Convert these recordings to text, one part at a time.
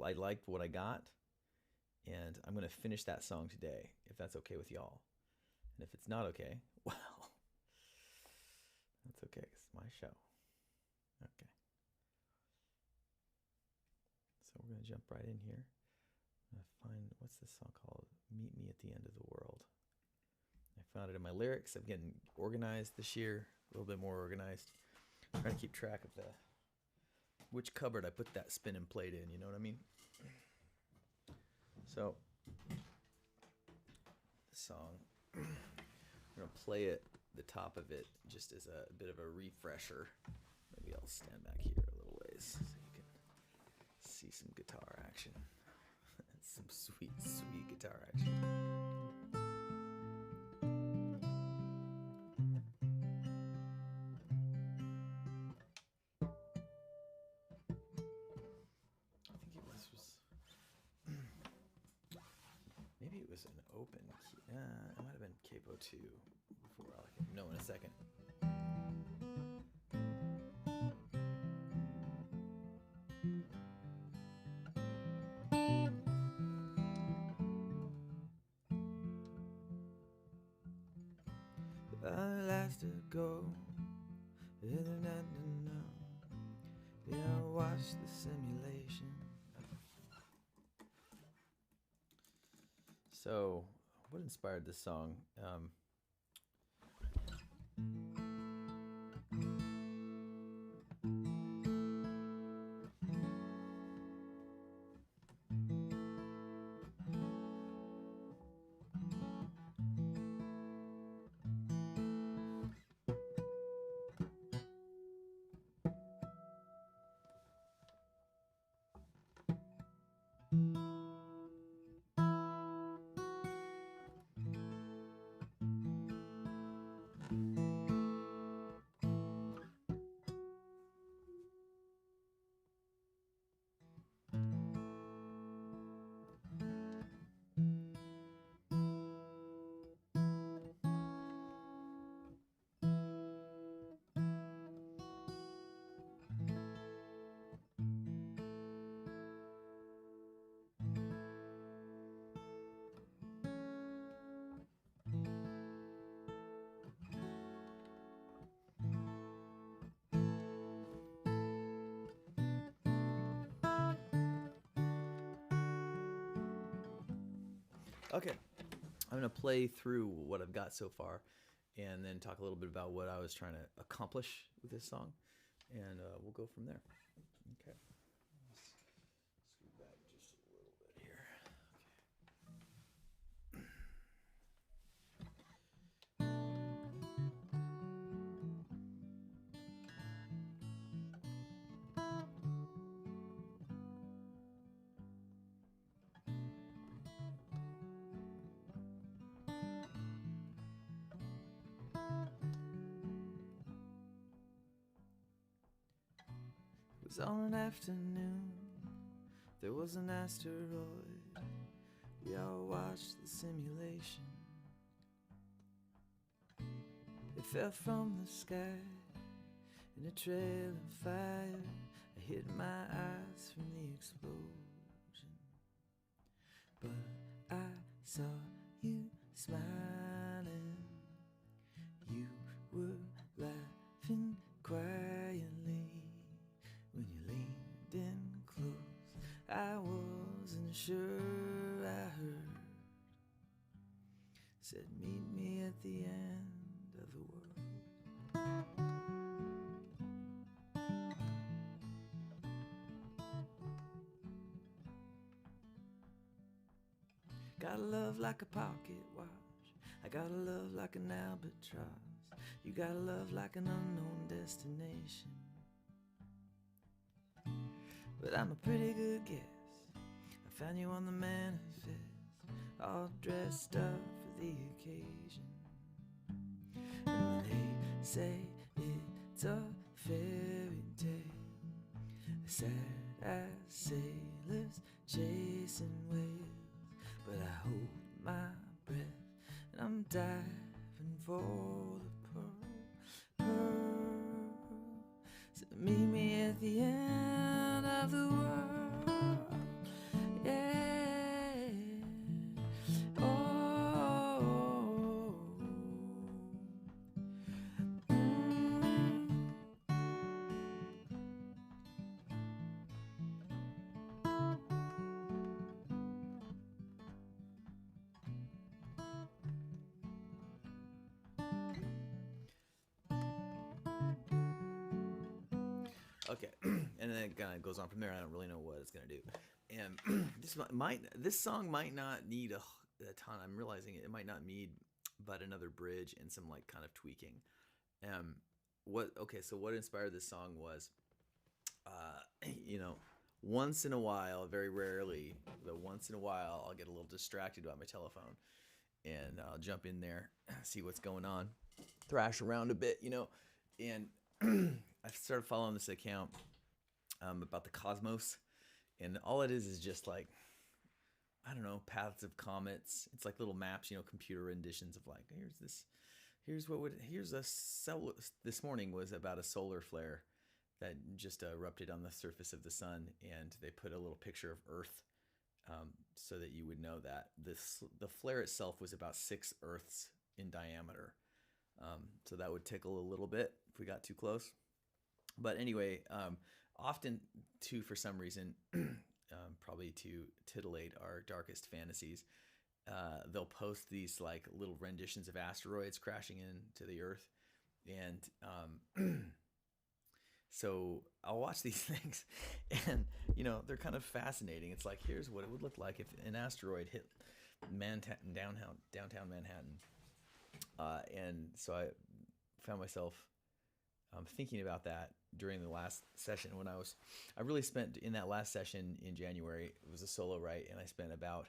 I liked what I got, and I'm going to finish that song today, if that's okay with y'all. And if it's not okay, well, that's okay. It's my show. Okay. So we're going to jump right in here. I'm going to find, what's this song called? Meet Me at the End of the World. I found it in my lyrics. I'm getting organized this year, a little bit more organized. I'm trying to keep track of which cupboard I put that spinning plate in, you know what I mean? So, this song, I'm going to play it, the top of it, just as a bit of a refresher. Maybe I'll stand back here a little ways so you can see some guitar action. Some sweet, sweet guitar action. Maybe it was an open key. It might have been capo 2 before. I'll know in a second. I last to go. Yeah, watch the simulation. So, what inspired this song? Okay, I'm going to play through what I've got so far and then talk a little bit about what I was trying to accomplish with this song, and we'll go from there. Okay. Scoot back just a little bit here. It was on an afternoon, there was an asteroid. We all watched the simulation. It fell from the sky in a trail of fire. I hid my eyes from the explosion, but I saw you smiling. You were laughing quietly when you leaned in close. I wasn't sure I heard. Said, meet me at the end of the world. Got a love like a pocket watch. I got a love like an albatross. You got a love like an unknown destination. But I'm a pretty good guess. I found you on the manifest, all dressed up for the occasion. And they say it's a fairy tale, a sad-ass sailors chasing whales. But I hold my breath and I'm diving for the pearl. So meet me at the end of the world. Okay, and then it kind of goes on from there. I don't really know what it's gonna do, and this song might not need a ton. I'm realizing it might not need but another bridge and some like kind of tweaking. So what inspired this song was, you know, once in a while, very rarely, but once in a while, I'll get a little distracted by my telephone, and I'll jump in there, see what's going on, thrash around a bit, and I started following this account about the cosmos, and all it is just like, I don't know, paths of comets. It's like little maps, computer renditions of like, this morning was about a solar flare that just erupted on the surface of the sun, and they put a little picture of Earth, so that you would know that the flare itself was about 6 Earths in diameter. So that would tickle a little bit if we got too close. But anyway, often too, for some reason, probably to titillate our darkest fantasies, they'll post these like little renditions of asteroids crashing into the Earth, and so I'll watch these things, and they're kind of fascinating. It's like, here's what it would look like if an asteroid hit downtown Manhattan, and so I found myself thinking about that during the last session. I really spent in that last session in January. It was a solo write, and I spent about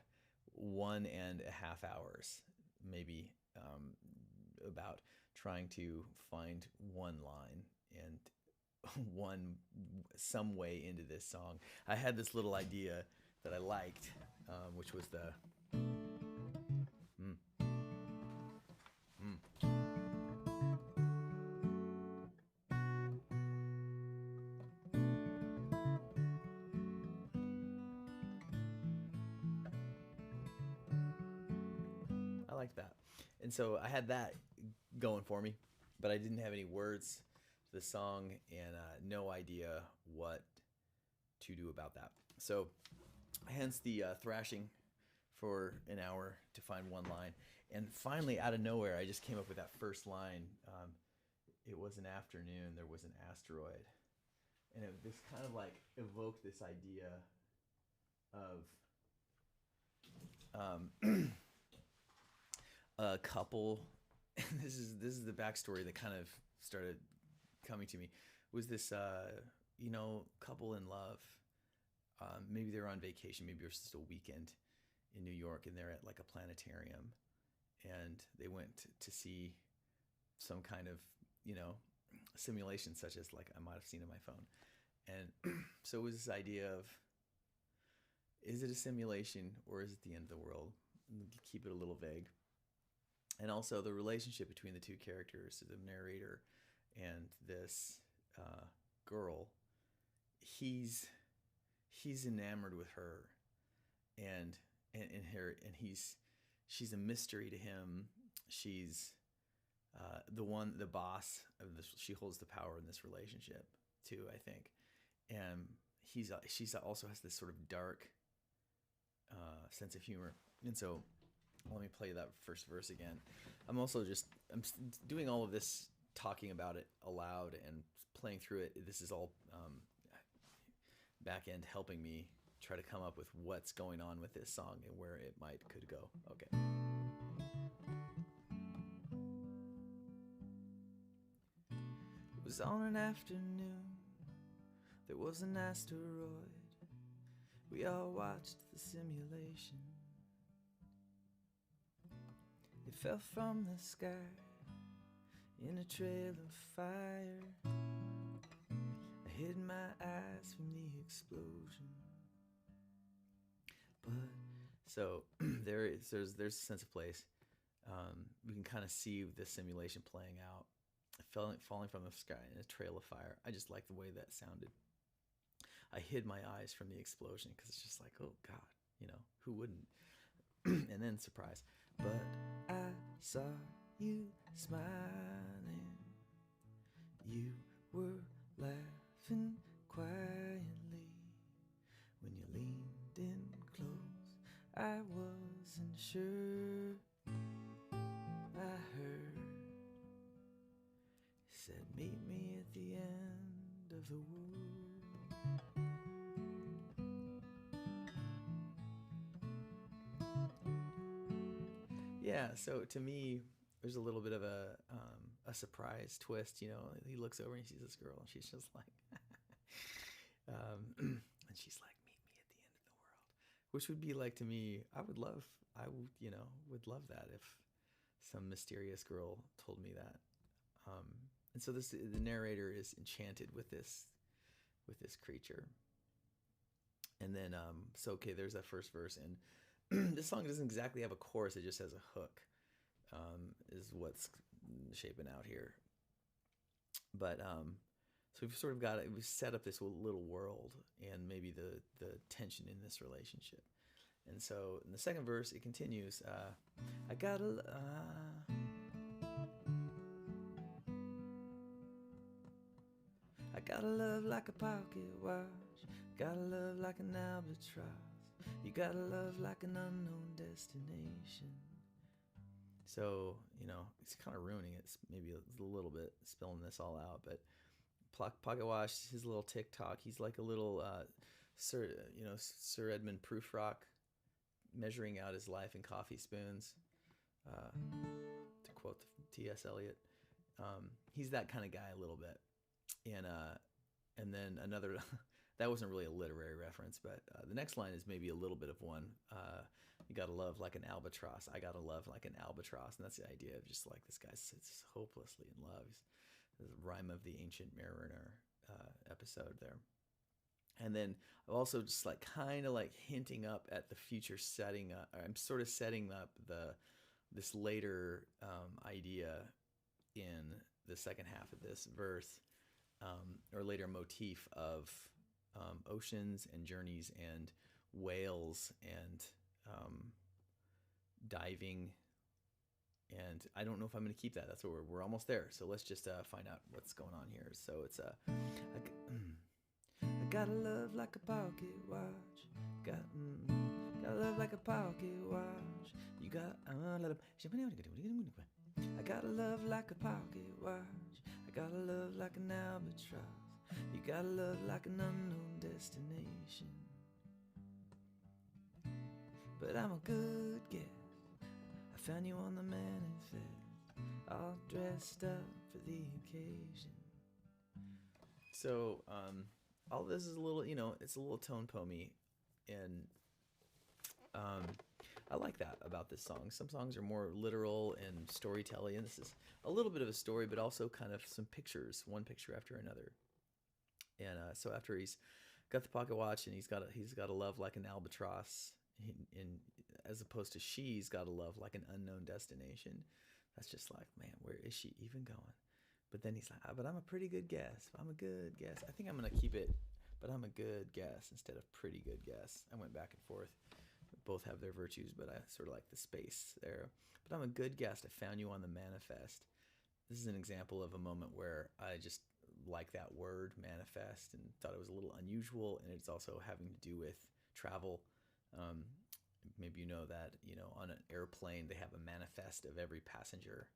1.5 hours, maybe, about trying to find one line and some way into this song. I had this little idea that I liked, which was the I like that. And so I had that going for me, but I didn't have any words to the song, and no idea what to do about that. So hence the thrashing for an hour to find one line. And finally, out of nowhere, I just came up with that first line. It was an afternoon, there was an asteroid. And this kind of like evoked this idea of a couple. This is the backstory that kind of started coming to me. Was this couple in love? Maybe they were on vacation. Maybe it was just a weekend in New York, and they're at like a planetarium, and they went to see some kind of simulation, such as like I might have seen on my phone. And so it was this idea of, is it a simulation or is it the end of the world? Keep it a little vague. And also the relationship between the two characters, the narrator and this girl. He's enamored with her, and she's a mystery to him. She's the boss of this. She holds the power in this relationship too, I think. And she's also has this sort of dark sense of humor. And so let me play that first verse again. I'm doing all of this, talking about it aloud and playing through it. This is all back end helping me try to come up with what's going on with this song and where it could go. Okay. It was on an afternoon, there was an asteroid. We all watched the simulation. It fell from the sky in a trail of fire. I hid my eyes from the explosion. But so there's a sense of place. We can kind of see the simulation playing out, falling from the sky in a trail of fire. I just like the way that sounded. I hid my eyes from the explosion because it's just like, oh God, who wouldn't? And then surprise. But I saw you smiling. You were laughing quietly when you leaned in close. I wasn't sure. I heard you said, meet me at the end of the world. Yeah, so to me, there's a little bit of a surprise twist. You know, he looks over and he sees this girl, and she's just like, and she's like, "Meet me at the end of the world," which would be like, to me, I would love that if some mysterious girl told me that. And so the narrator is enchanted with this creature. And then okay, there's that first verse, and this song doesn't exactly have a chorus; it just has a hook. Is what's shaping out here. But so we've sort of we've set up this little world and maybe the tension in this relationship. And so in the second verse, it continues. I gotta love like a pocket watch. Gotta love like an albatross. You gotta love like an unknown destination. So, you know, it's kind of ruining it, maybe a little bit, spilling this all out. But Pocket Watch, his little TikTok, he's like a little Sir Edmund Prufrock, measuring out his life in coffee spoons, to quote T.S. Eliot. He's that kind of guy a little bit. And then another, that wasn't really a literary reference, but the next line is maybe a little bit of one. You gotta love like an albatross. I gotta love like an albatross. And that's the idea of just like this guy sits hopelessly in love. The rhyme of the ancient mariner episode there. And then I'm also just like kind of like hinting up at the future setting up. I'm sort of setting up this later idea in the second half of this verse, or later motif of oceans and journeys and whales and diving. And I don't know if I'm going to keep that. That's what we're almost there. So let's just find out what's going on here. So it's I gotta love like a pocket watch. Gotta love like a pocket watch. You got I gotta love like a pocket watch. I gotta love like an albatross. You gotta love like an unknown destination. But I'm a good guess. I found you on the manifest, all dressed up for the occasion. So all this is a little, it's a little tone poemy, and I like that about this song. Some songs are more literal and storytelling, and this is a little bit of a story, but also kind of some pictures, one picture after another. And so after he's got the pocket watch and he's got a love like an albatross, in as opposed to she's got a love like an unknown destination. That's just like, man, where is she even going? But then he's like, but I'm a pretty good guess. I'm a good guess. I think I'm going to keep it, but I'm a good guess instead of pretty good guess. I went back and forth. Both have their virtues, but I sort of like the space there. But I'm a good guess. I found you on the manifest. This is an example of a moment where I just like that word, manifest, and thought it was a little unusual. And it's also having to do with travel. Maybe you know that, on an airplane, they have a manifest of every passenger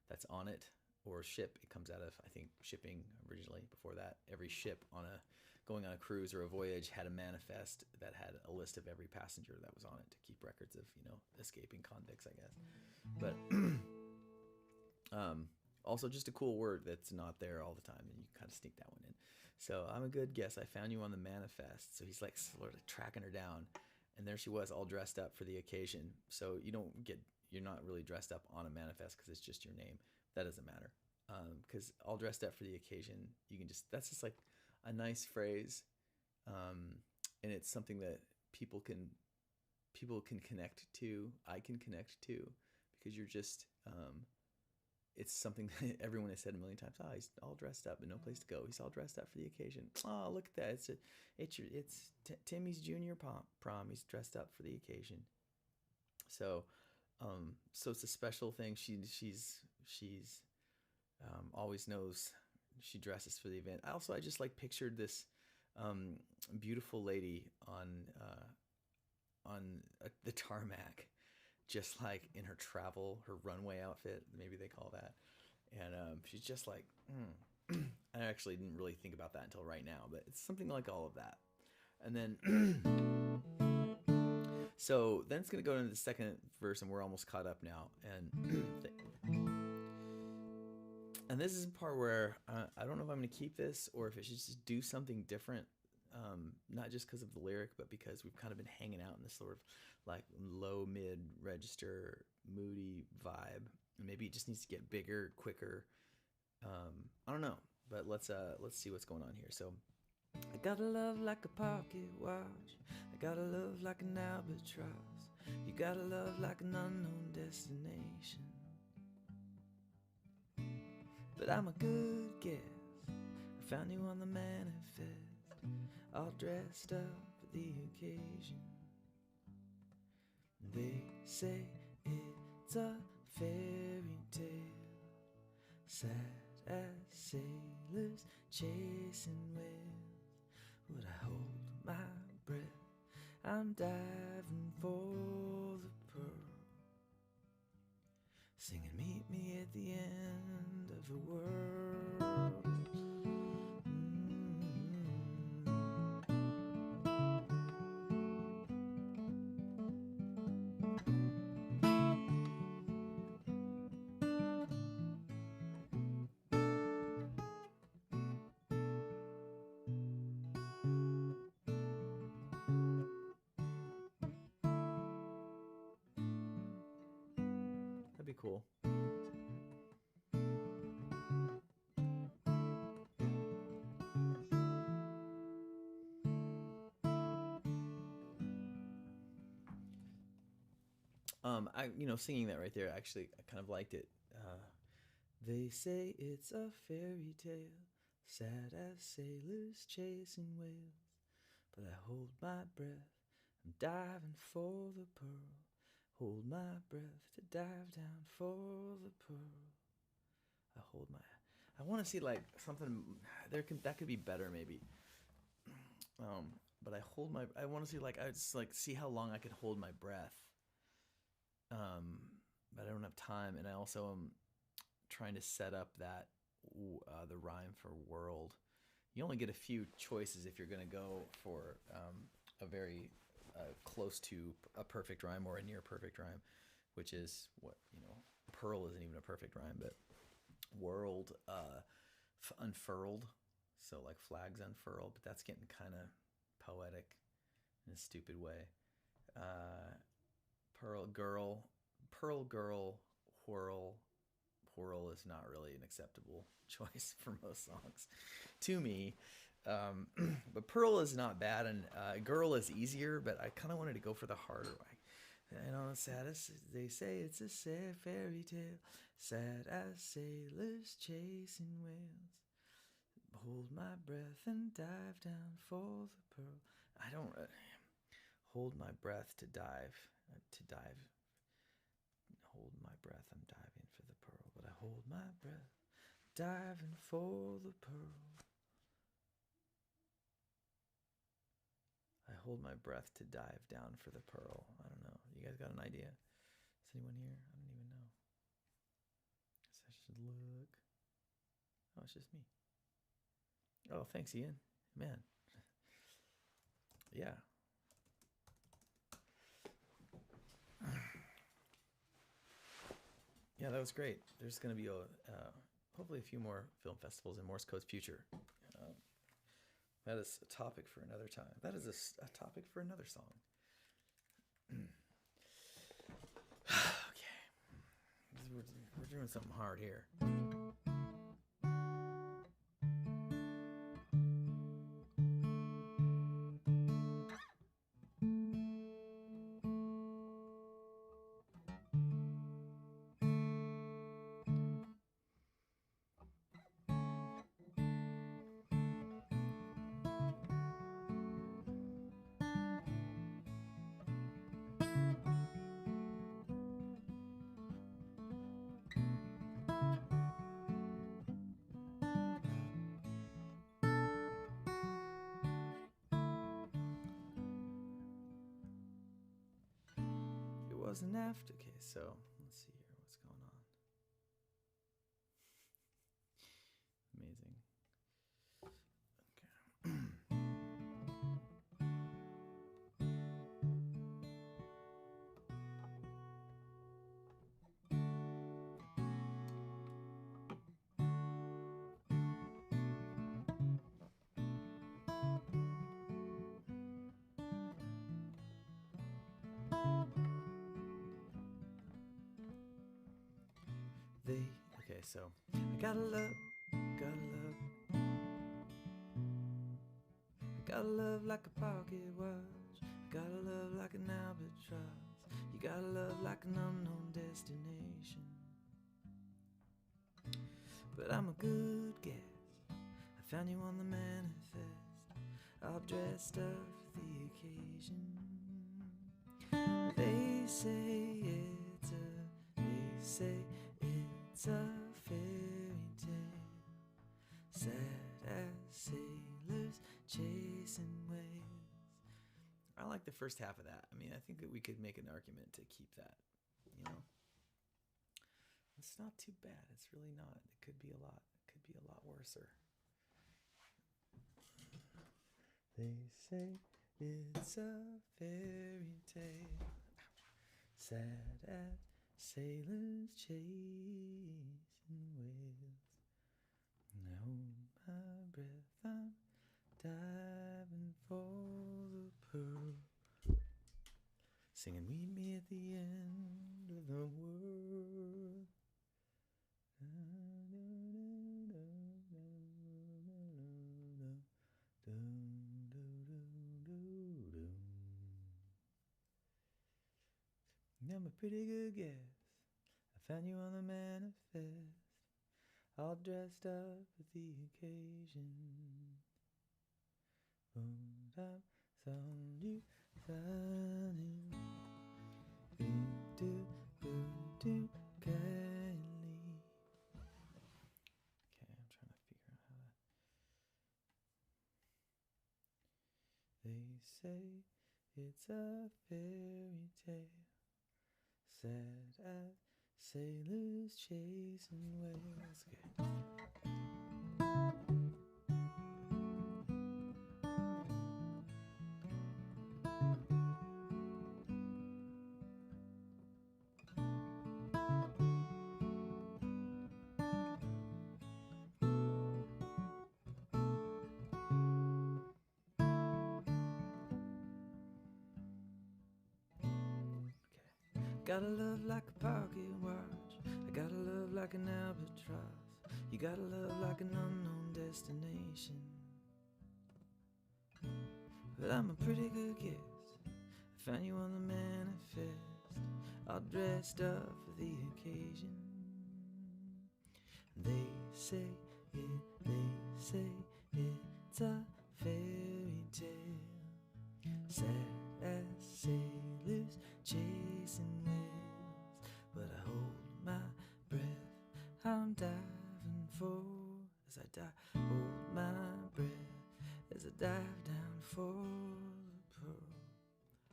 that's on it, or ship. It comes out of, I think, shipping originally. Before that, every ship going on a cruise or a voyage had a manifest that had a list of every passenger that was on it to keep records of, escaping convicts, I guess. But also just a cool word that's not there all the time, and you kind of sneak that one in. So I'm a good guess. I found you on the manifest. So he's like sort of tracking her down, and there she was, all dressed up for the occasion. So you're not really dressed up on a manifest because it's just your name. That doesn't matter, because all dressed up for the occasion, that's just like a nice phrase, and it's something that people can connect to. I can connect to, because you're just it's something that everyone has said a million times. He's all dressed up and no place to go. He's all dressed up for the occasion. Oh, look at that! It's Timmy's junior prom. He's dressed up for the occasion. So it's a special thing. She's always knows she dresses for the event. I just like pictured this beautiful lady on the tarmac, just like in her runway outfit, maybe they call that. And she's just like, and I actually didn't really think about that until right now, but it's something like all of that. And then, so then it's going to go into the second verse, and we're almost caught up now. And this is the part where I don't know if I'm going to keep this or if it should just do something different. Not just because of the lyric, but because we've kind of been hanging out in this sort of like low mid register moody vibe. And maybe it just needs to get bigger, quicker. I don't know, but let's see what's going on here. So I got a love like a pocket watch, I got a love like an albatross, you got a love like an unknown destination. But I'm a good guess, I found you on the manifest, all dressed up for the occasion. They say it's a fairy tale, sad as sailors chasing whales. Would I hold my breath? I'm diving for the pearl, singing meet me at the end of the world. That'd be cool. Singing that right there, actually, I kind of liked it. They say it's a fairy tale, sad as sailors chasing whales. But I hold my breath, I'm diving for the pearl. Hold my breath to dive down for the pearl. I want to see like something that could be better maybe. But I want to see I just see how long I could hold my breath. But I don't have time, and I also am trying to set up that the rhyme for world. You only get a few choices if you're going to go for a very close to a perfect rhyme or a near perfect rhyme, which is what, pearl isn't even a perfect rhyme, but world unfurled, so like flags unfurled, but that's getting kind of poetic in a stupid way. Pearl girl, whirl is not really an acceptable choice for most songs to me. But pearl is not bad, and girl is easier, but I kind of wanted to go for the harder way. Saddest, they say it's a sad fairy tale, sad as sailors chasing whales. Hold my breath and dive down for the pearl. I don't hold my breath to dive. Hold my breath, I'm diving for the pearl. But I hold my breath, diving for the pearl. I hold my breath to dive down for the pearl. I don't know. You guys got an idea? Is anyone here? I don't even know. I should look. Oh, it's just me. Oh, thanks, Ian. Man. Yeah. Yeah, that was great. There's going to be hopefully a few more film festivals in Morse Code's future. That is a topic for another time. That is a topic for another song. Okay. We're doing something hard here. Was an aftercase, so let's see here what's going on. Amazing. Okay, so I gotta love, gotta love, I gotta love like a pocket watch. I gotta love like an albatross. You gotta love like an unknown destination. But I'm a good guess. I found you on the manifest, all dressed up for the occasion. They say it's a fairy tale, sad as sailors chasing waves. I like the first half of that. I mean, I think that we could make an argument to keep that, you know. It's not too bad. It's really not. It could be a lot. It could be a lot worser. They say it's a fairy tale, sad as sailors chasing waves. And I hold my breath, I'm diving for the pearl, singing meet me at the end of the world. I'm a pretty good guess. I found you on the manifest, all dressed up for the occasion. But I'm found you, found you. Do kindly. Okay, I'm trying to figure out how to. They say it's a fairy tale, sad as sailors chasing waves. Okay. Gotta love like a pocket watch. I gotta love like an albatross. You gotta love like an unknown destination. But I'm a pretty good guess. I found you on the manifest, all dressed up for the occasion. They say it's a fairy tale, sad as sailors chasing waves. But I hold my breath, I'm diving for, as I dive, hold my breath as I dive down for the pearl.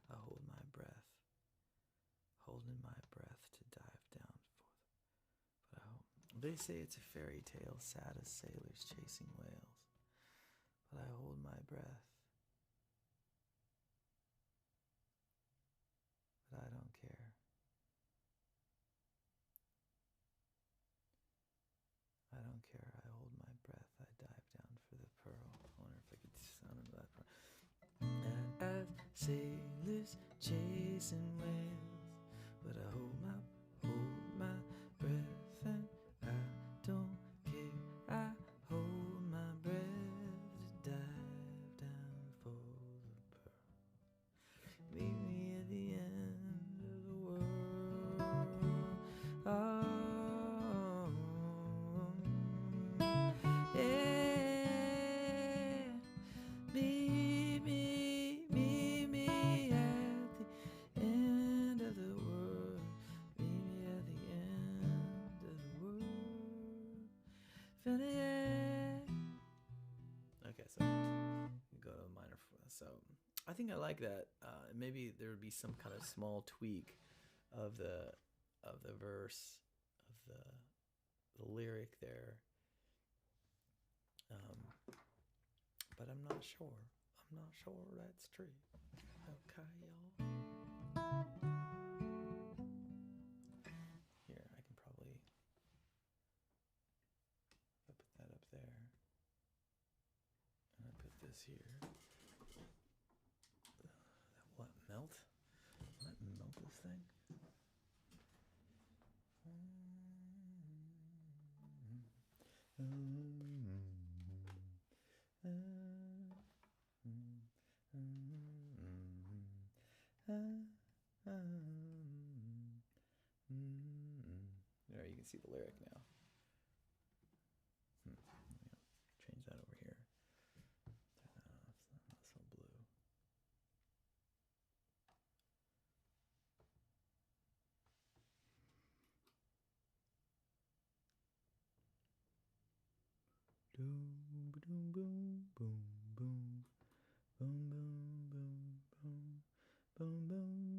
I hold my breath, holding my breath to dive down for the, but I hold. They say it's a fairy tale, sad as sailors chasing whales. But I hold my breath, but I don't care. I don't care. I hold my breath. I dive down for the pearl. I wonder if I could sound of that part. And as sailors chasing whales, but I hold my breath, and I don't care. I hold my breath to dive down for the pearl. Meet me at the end of the world. Oh. Okay, so we go to a minor. So I think I like that. Maybe there would be some kind of small tweak of the verse, of the lyric there. But I'm not sure. I'm not sure that's true. Okay, y'all. Here, I can probably, if I put that up there, and I put this here. What, melt? Will that melt this thing? There, you can see the lyric now. Change that over here. Turn that off. It's not so blue. Boom, boom, boom, boom, boom, boom, boom, boom, boom, boom, boom,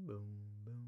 boom, boom.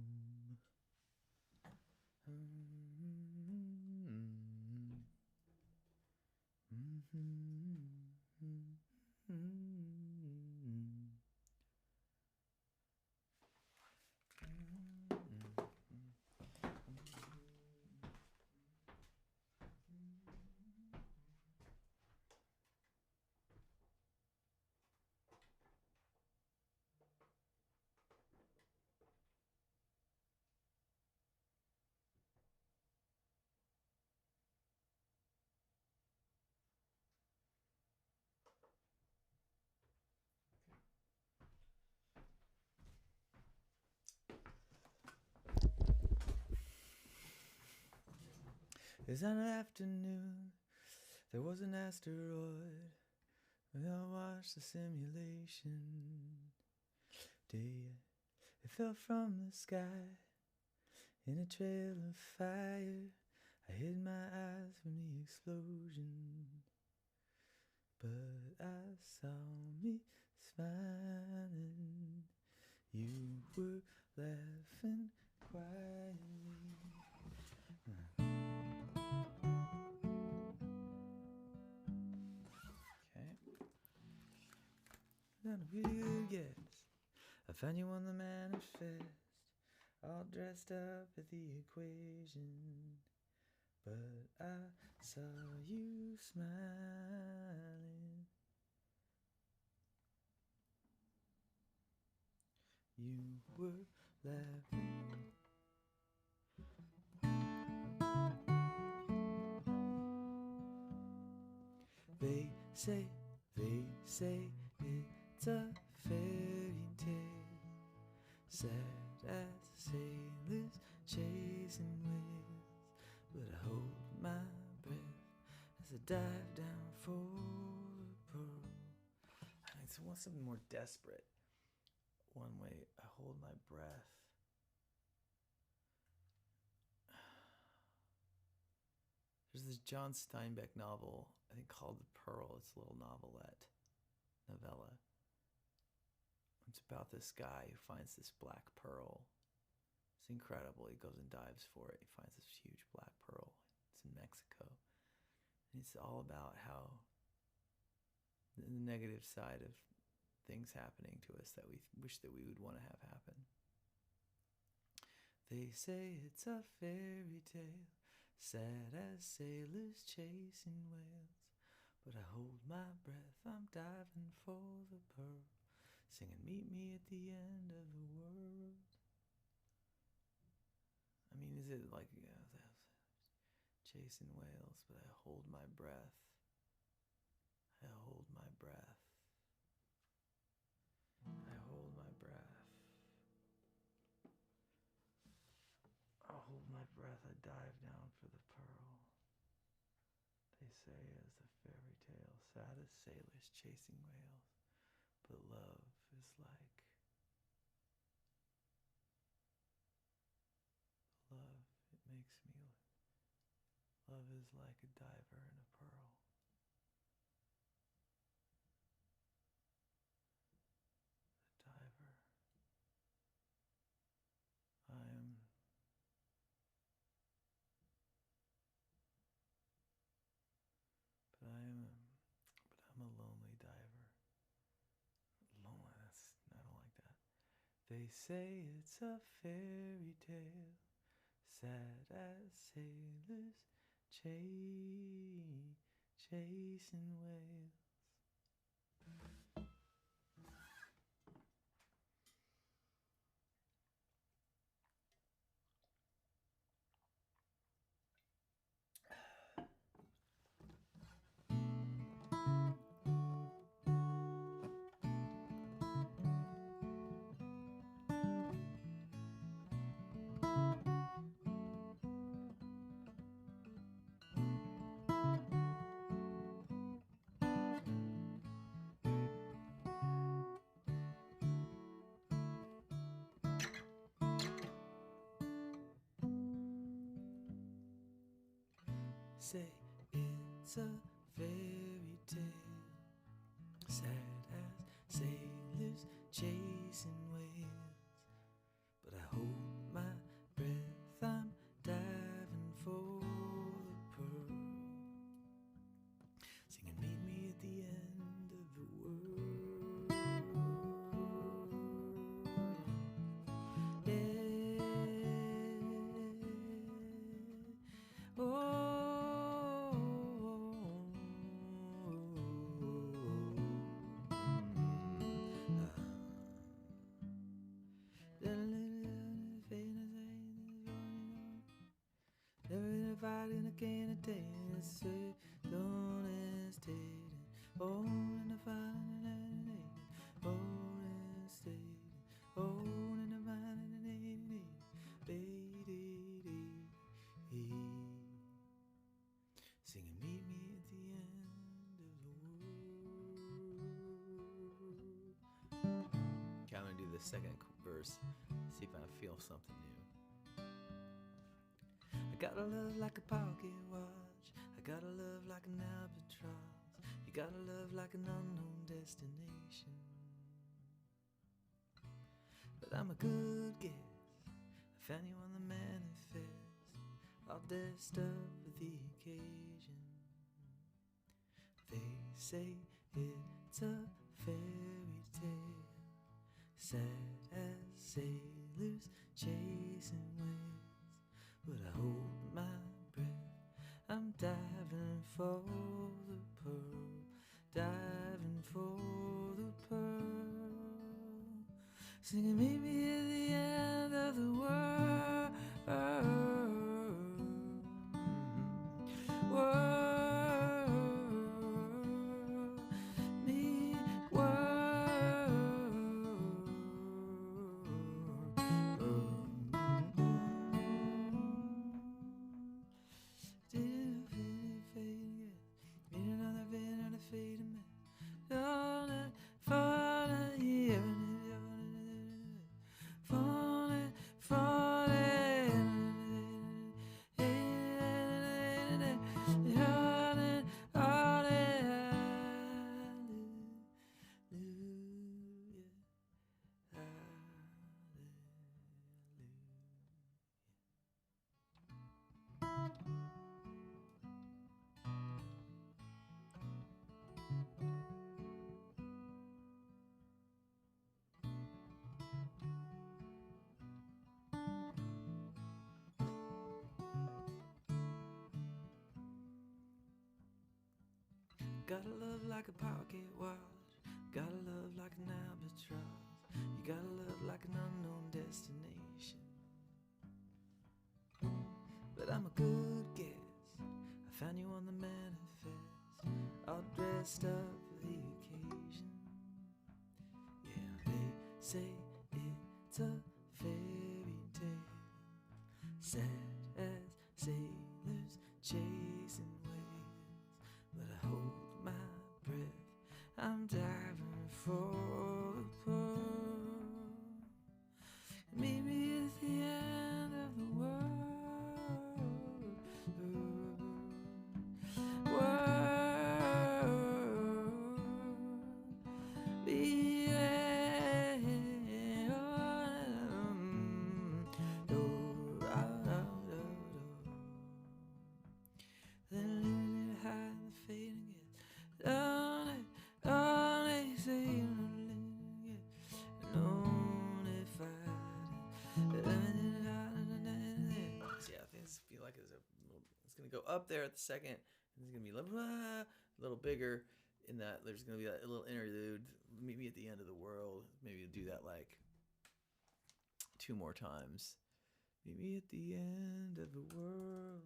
It's an afternoon, there was an asteroid, and I watched the simulation. Day, it fell from the sky, in a trail of fire. I hid my eyes from the explosion, but I saw me smiling. You were laughing quietly. Okay. Done a pretty good guess. I found you on the manifest, all dressed up at the equation, but I saw you smiling. You were laughing. They say it's a fairy tale, sad as sailors chasing waves, but I hold my breath as I dive down for the pearl. I want something more desperate. One way, I hold my breath. There's this John Steinbeck novel, I think called The Pearl. It's a little novella. It's about this guy who finds this black pearl. It's incredible. He goes and dives for it. He finds this huge black pearl. It's in Mexico. And it's all about how the negative side of things happening to us that we wish that we would want to have happen. They say it's a fairy tale, sad as sailors chasing whales, but I hold my breath, I'm diving for the pearl, singing meet me at the end of the world. I mean, is it like chasing whales, but I hold my breath. I hold my breath. I hold my breath. I hold my breath, I dive down for the pearl. They say as a fairy tale, sad as sailors chasing whales, but love is like love, it makes me love is like a diver in a pearl. A diver. I'm a lonely diver. Lonely, I don't like that. They say it's a fairy tale, sad as sailors chasing whales. say it's a fairy tale, sad as sailors chasing whales. But I hold my breath, I'm diving for the pearl, singing meet me at the end of the world. Yeah. Oh. Everybody in a can of tea, say, don't hesitate. Oh, in the fine, oh, hesitate. Oh, in the fine, singing, meet me at the end of the world. Okay, I'm gonna do the second verse, see if I feel something new. I gotta love like a pocket watch, I gotta love like an albatross, you gotta love like an unknown destination. But I'm a good guess, I found you on the manifest, all dressed up for the occasion. They say it's a fairy tale, sad as sailors chasing waves. But I hold my breath, I'm diving for the pearl, diving for the pearl, singing meet me at the end of the world. World, me, world. Did it fade again? Need another bit of the fade man. Falling, falling, yeah. Falling, falling. Falling, hallelujah. Gotta love like a pocket watch, gotta love like an albatross, you gotta love like an unknown destination. But I'm a good guess, I found you on the manifest, all dressed up for the occasion. Yeah, they say it's a fairy tale, sad as sailors chasing waves. But I hold my breath, I'm diving for the pearl, meet me at the end of the world. World, be there. Then hide the fading gets only say only fighting. See, I think this feel like it's gonna go up there at the second, and it's gonna be a little bigger. In that, there's gonna be that little interlude. Meet me at the end of the world. Maybe do that like 2 more times. Meet me at the end of the world.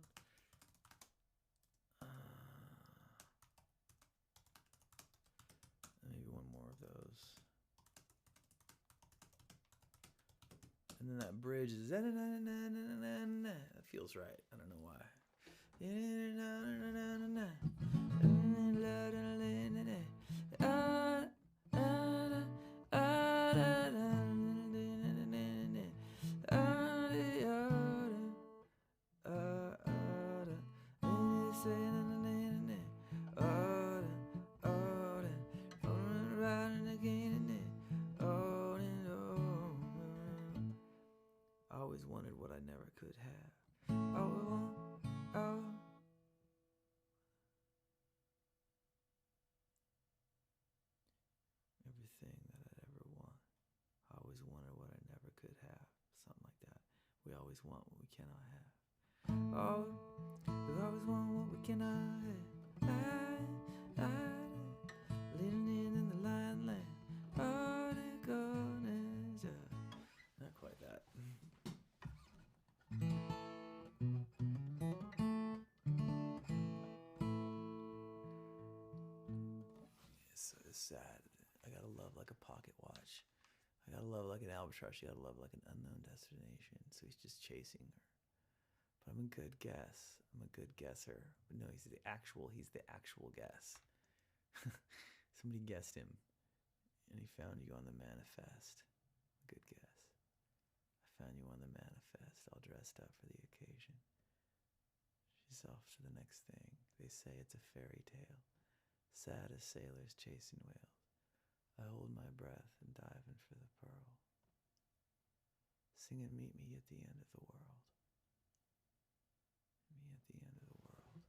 Maybe one more of those. And then that bridge is that feels right. I don't know why. Say I always wanted what I never could have. Oh. Everything that I'd ever want. I always wanted what I never could have. Something like that. We always want what we cannot have. Oh, we always want what we cannot have. Living in the lion land. Not quite that. It's sad. I gotta love like a pocket watch. I gotta love like an albatross. You gotta love like an unknown destination. So he's just chasing her. But I'm a good guess. I'm a good guesser. But no, he's the actual guess. Somebody guessed him. And he found you on the manifest. Good guess. I found you on the manifest, all dressed up for the occasion. She's off to the next thing. They say it's a fairy tale. Sad as sailors chasing whales. I hold my breath and diving for the pearl. Singing, meet me at the end of the world. Me at the end of the world.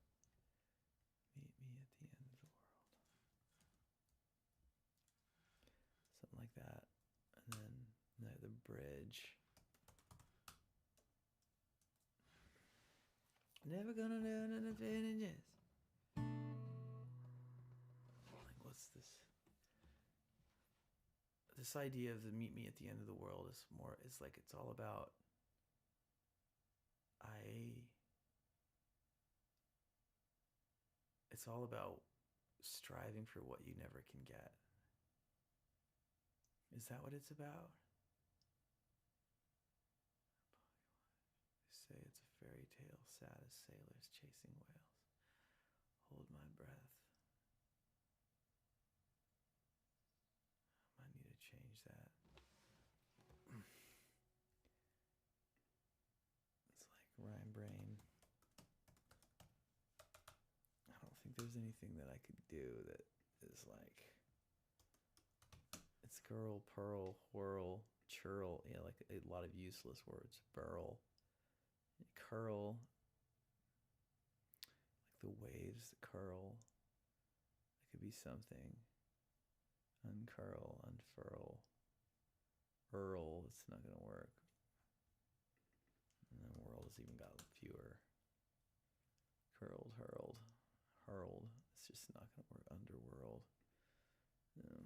Meet me at the end of the world. Something like that. And then the bridge. Never gonna learn an advantages. Like, what's this? This idea of the meet me at the end of the world is more, it's like it's all about it's all about striving for what you never can get. Is that what it's about? They say it's a fairy tale, sad as sailors chasing whales. Hold my breath. I need to change that. It's like rhyme brain. I don't think there's anything that I could do that is like, it's girl, pearl, whirl, churl, yeah, like a lot of useless words. Burl, curl, like the waves that curl. It could be something. Uncurl, unfurl, Earl, it's not going to work. And then world has even got fewer. Curled, hurled, it's just not going to work. Underworld, no.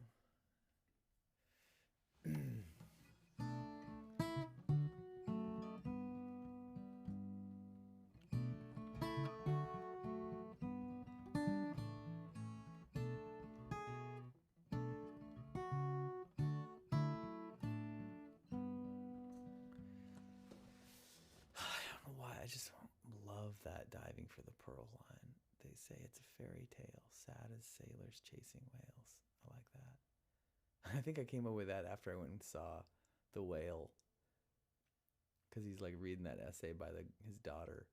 I just love that diving for the pearl line. They say it's a fairy tale, sad as sailors chasing whales. I like that. I think I came up with that after I went and saw The Whale, because he's like reading that essay by his daughter,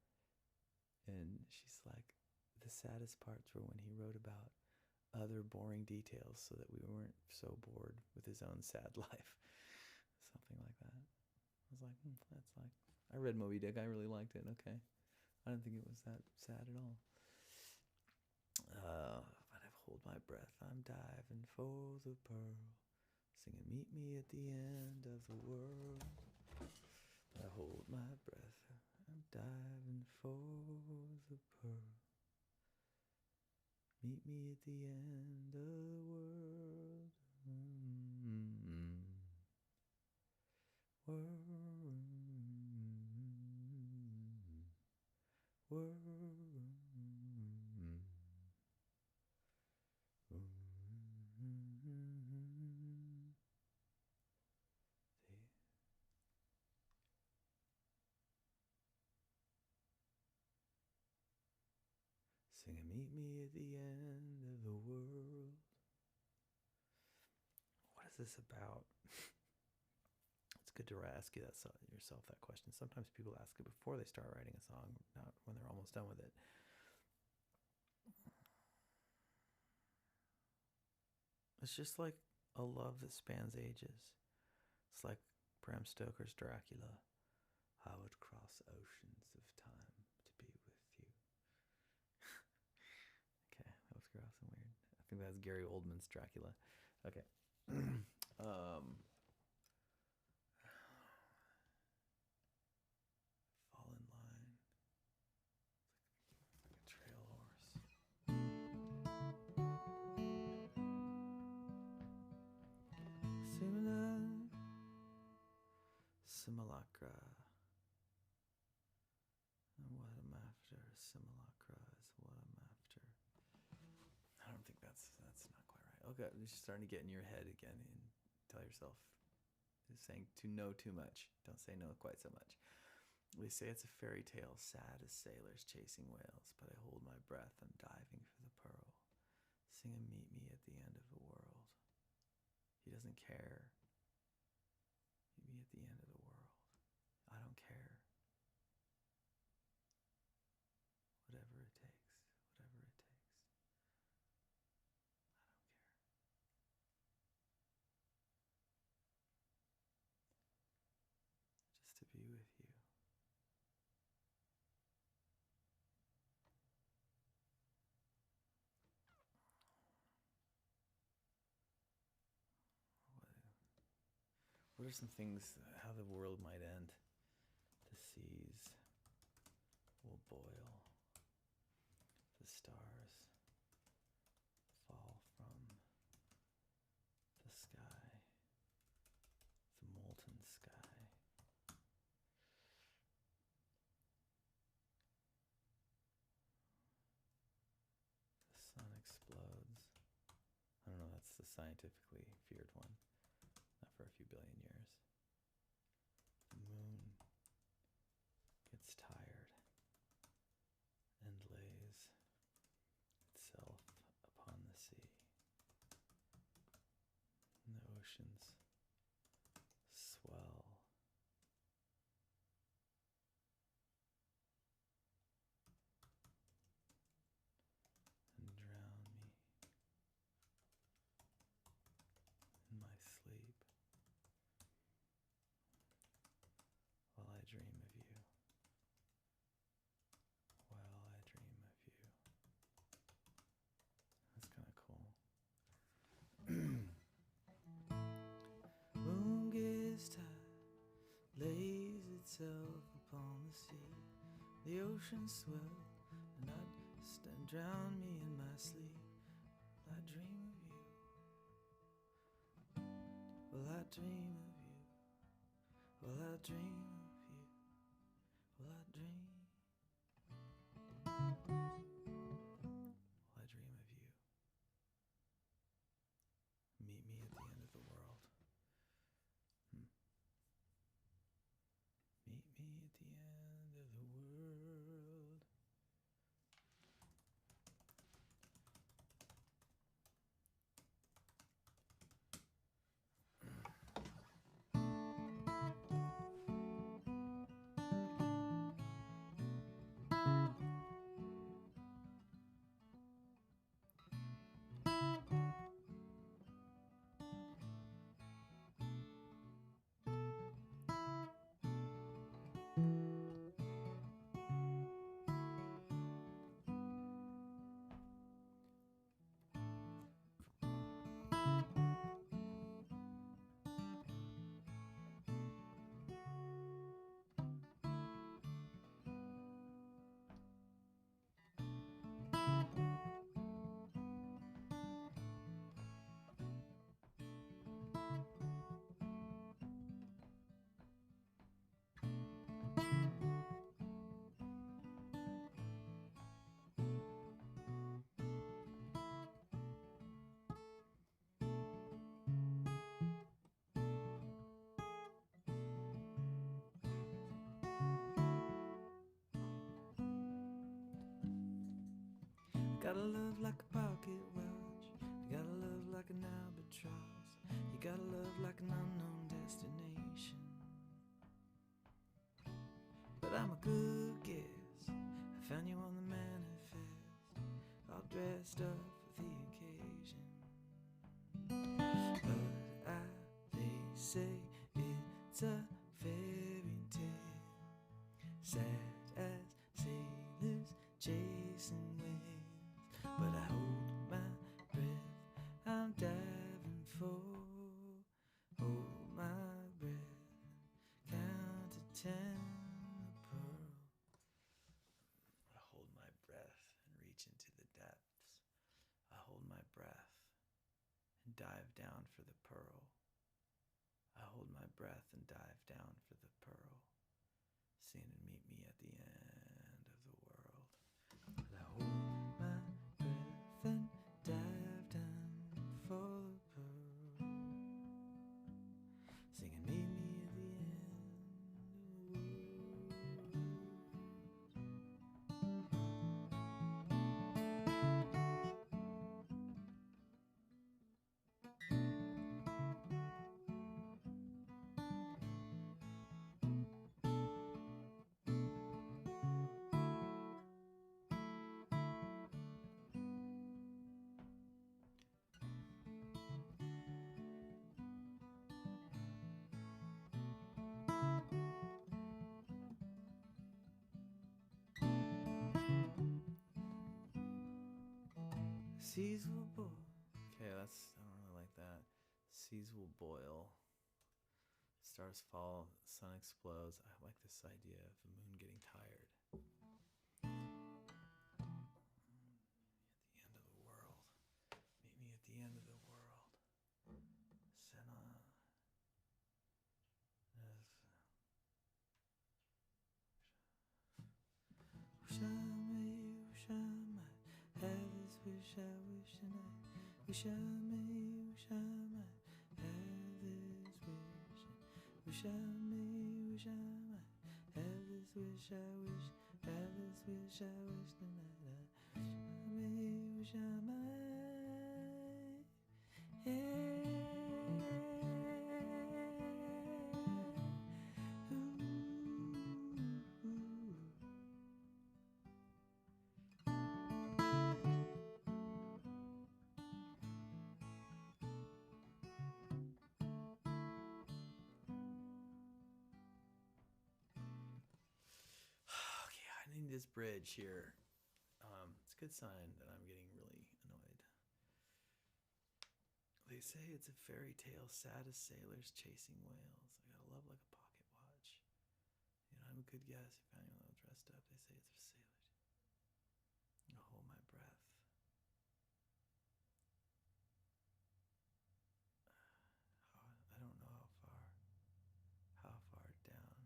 and she's like, the saddest parts were when he wrote about other boring details so that we weren't so bored with his own sad life. Something like that. I was like, that's like, I read Moby Dick. I really liked it. Okay. I didn't think it was that sad at all. But I hold my breath. I'm diving for the pearl. Singing, meet me at the end of the world. I hold my breath. I'm diving for the pearl. Meet me at the end of the world. Singing, meet me at the end of the world. What is this about? It's good to ask yourself that question. Sometimes people ask it before they start writing a song, not when they're almost done with it. It's just like a love that spans ages. It's like Bram Stoker's Dracula. I would cross oceans of time to be with you. Okay, that was gross and weird. I think that's Gary Oldman's Dracula. Okay. Fall in line. It's like a trail horse. Simulacra. And what I'm after. Simulacra is what I'm after. I don't think that's not quite right. Okay, you're starting to get in your head again and tell yourself, just saying to know too much. Don't say no quite so much. They say it's a fairy tale, sad as sailors chasing whales, but I hold my breath, I'm diving for the pearl. Sing and meet me at the end of the world. He doesn't care. Meet me at the end of the world. I don't care. Whatever it takes, whatever it takes. I don't care. Just to be with you. What are some things, how the world might end? The seas will boil. The stars fall from the sky, the molten sky. The sun explodes. I don't know, that's the scientifically feared one. Not for a few billion years. The moon gets tired and lays itself upon the sea. And the oceans swell. And drown me in my sleep. While I dream of you. While I dream of you. That's kind of cool. Moon gets tired, lays itself upon the sea. The ocean swell, and drown me in my sleep. While I dream of you. While I dream of you. While I dream of you. While I dream. While I dream of you. Meet me at the end of the world. Meet me at the end of the world. Gotta love like a pocket watch. You gotta love like an albatross. You gotta love like an unknown destination. But I'm a good guess. I found you on the manifest, all dressed up for the occasion. But they say it's a fairy tale. sad as sailors chasing waves. But I hold my breath, I'm diving for. Hold my breath, count to 10, the pearl. I hold my breath and reach into the depths. I hold my breath and dive down for the pearl. I hold my breath and dive down for the pearl. Sing and meet me at the end of the world. I hold my breath and dive down for the pearl. Sing and meet me at the end of the world. Seas will boil. Okay, I don't really like that. Seas will boil. Stars fall, the sun explodes. I like this idea of the moon getting tired. At the end of the world. Meet me at the end of the world. Set on. Wish I may, wish I might have this wish I wish tonight. Wish I may, wish I might have this wish. Wish I may, wish I might have this wish I wish. Have this wish I wish tonight. I may, wish I might. I need this bridge here. It's a good sign that I'm getting really annoyed. They say it's a fairy tale, sad as sailors chasing whales. I got a love like a pocket watch. You know, I'm a good guess. You found me a little dressed up. They say it's for sailors. I'm gonna hold my breath. I don't know how far down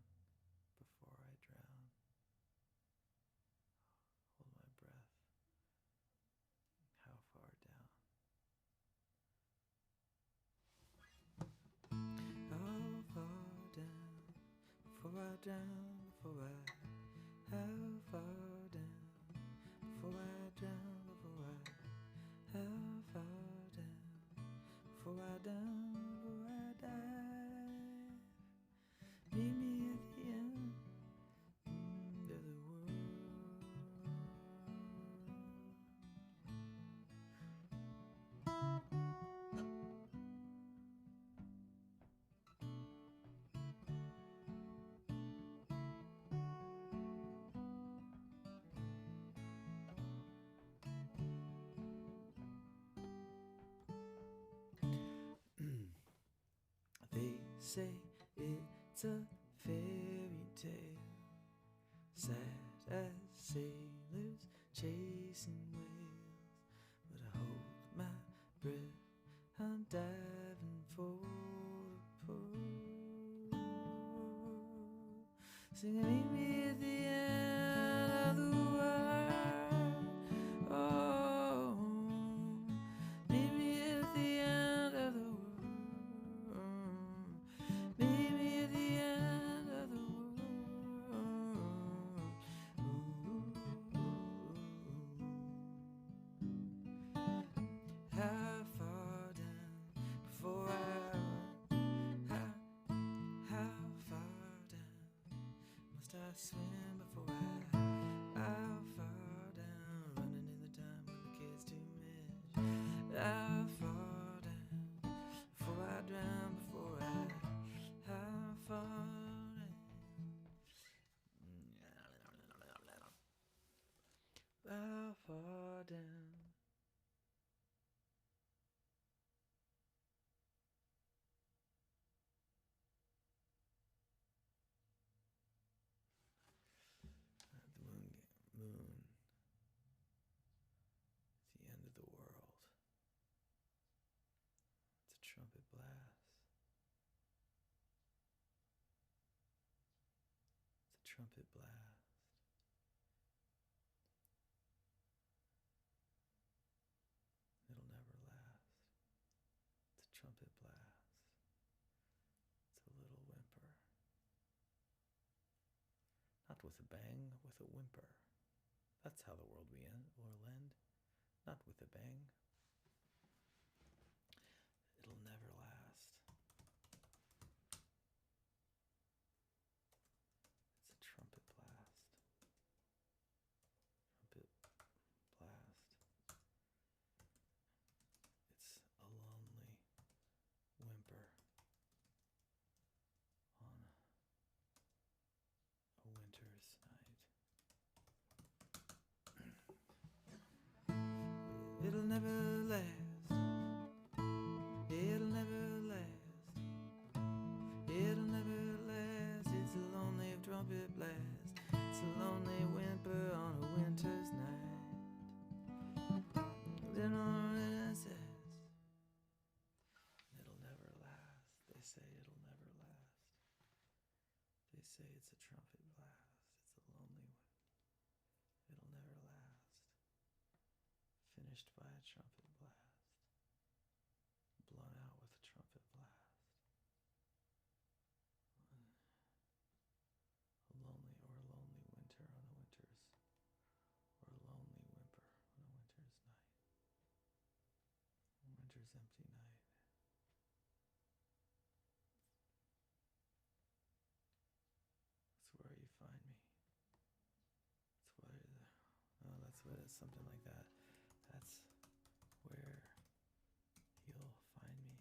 before I drown. Hold my breath. How far down? How far down before I drown? Before I, how far down before I drown? Before I, how far down before I drown? Before I dive? Meet me at the end of the world. They say it's a fairy tale, sad as sailors chasing whales. But I hold my breath, I'm diving for the pearl. Sing, meet me at the end of the world. Oh, meet me at the end of the world. Meet me at the end of the world. How far down before I run? How far down must I swim before I? How far down, running in the time when the kids do miss? How far down before I drown? Before I, how far down? down. The moon. It's the end of the world. It's a trumpet blast. It's a trumpet blast. It'll never last. It's a trumpet blast. It's a little whimper. Not with a bang, with a whimper. That's how the world will end. Not with a bang. It'll never last. It's a trumpet blast. Trumpet blast. It's a lonely whimper on a winter's night. It'll never last. It'll never last. It'll never last. It's a lonely trumpet blast. It's a lonely whimper on a winter's night. Then it says, it'll never last. They say it'll never last. They say it's a trumpet blast. It's a lonely one. It'll never last. Finished by a trumpet blast. Blown out with a trumpet blast. A lonely winter on a winter's, or a lonely whimper on a winter's night. A winter's empty night. That's where you find me. That's where that's what it's, something like that. That's where you'll find me.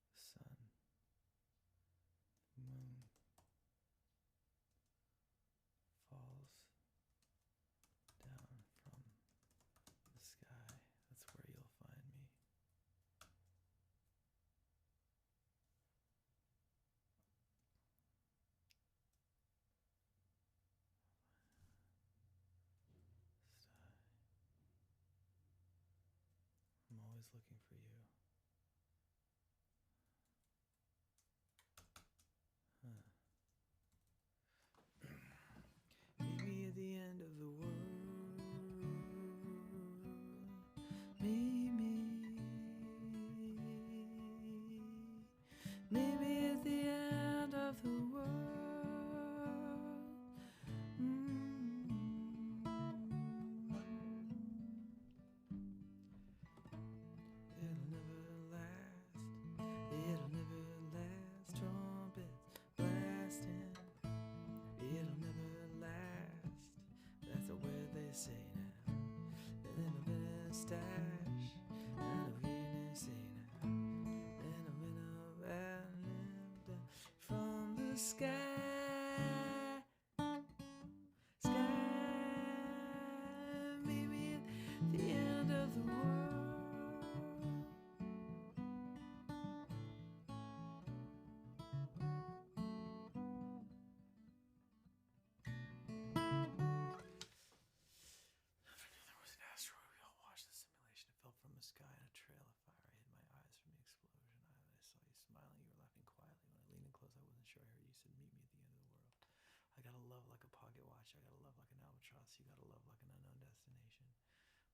The sun, moon, falls down from the sky. That's where you'll find me. I'm always looking for you. Maybe at the end of the world, maybe at the end of the world. It'll never last. It'll never last. Trumpets blasting. It'll never last. That's the word they say now. Then I'm in a stash. And I'm in a say now. Then I'm in a island from the sky. Sky. Maybe at the end of the world. From the sky in a trail of fire. I hid my eyes from the explosion. I saw you smiling. You were laughing quietly. When I leaned in close, I wasn't sure I heard you. You said, meet me at the end of the world. I gotta love like a pocket watch. I gotta love like an albatross. You gotta love like an unknown destination.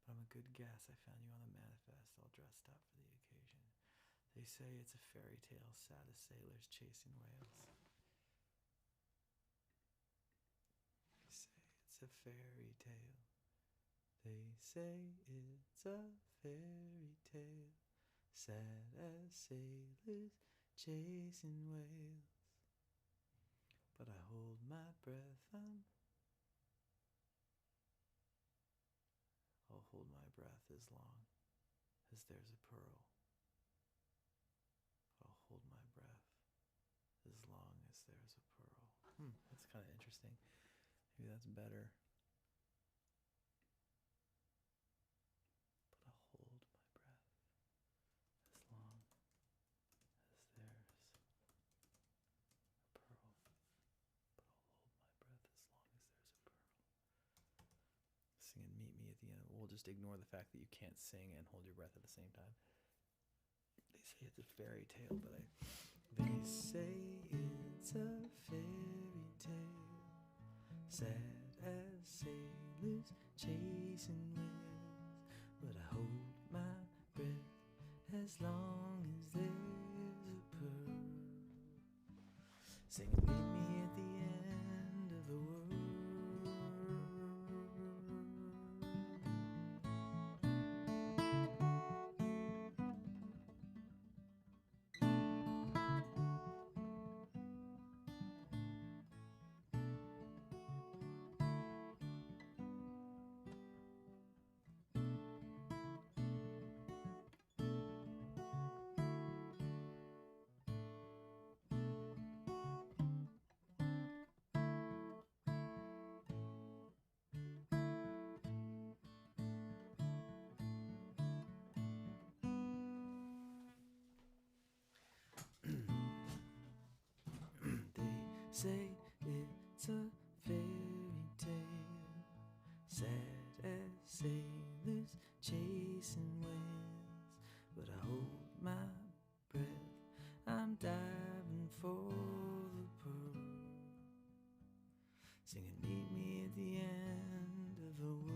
But I'm a good guess. I found you on the manifest, all dressed up for the occasion. They say it's a fairy tale, sad as sailors chasing whales. They say it's a fairy tale. They say it's a fairy tale, sad as sailors chasing whales. But I hold my breath, I'll hold my breath as long as there's a pearl. I'll hold my breath as long as there's a pearl. kind of interesting. Maybe that's better. But I'll hold my breath as long as there's a pearl. But I'll hold my breath as long as there's a pearl. Singing Meet Me at the End. We'll just ignore the fact that you can't sing and hold your breath at the same time. They say it's a fairy tale, but they say it's a fairy tale, sad as sailors chasing whales. But I hold my breath as long as there's a pearl. Singing Meet Me at the end of the world. Say it's a fairy tale, sad as sailors chasing whales. But I hold my breath, I'm diving for the pearl. Singing Meet Me at the end of the world.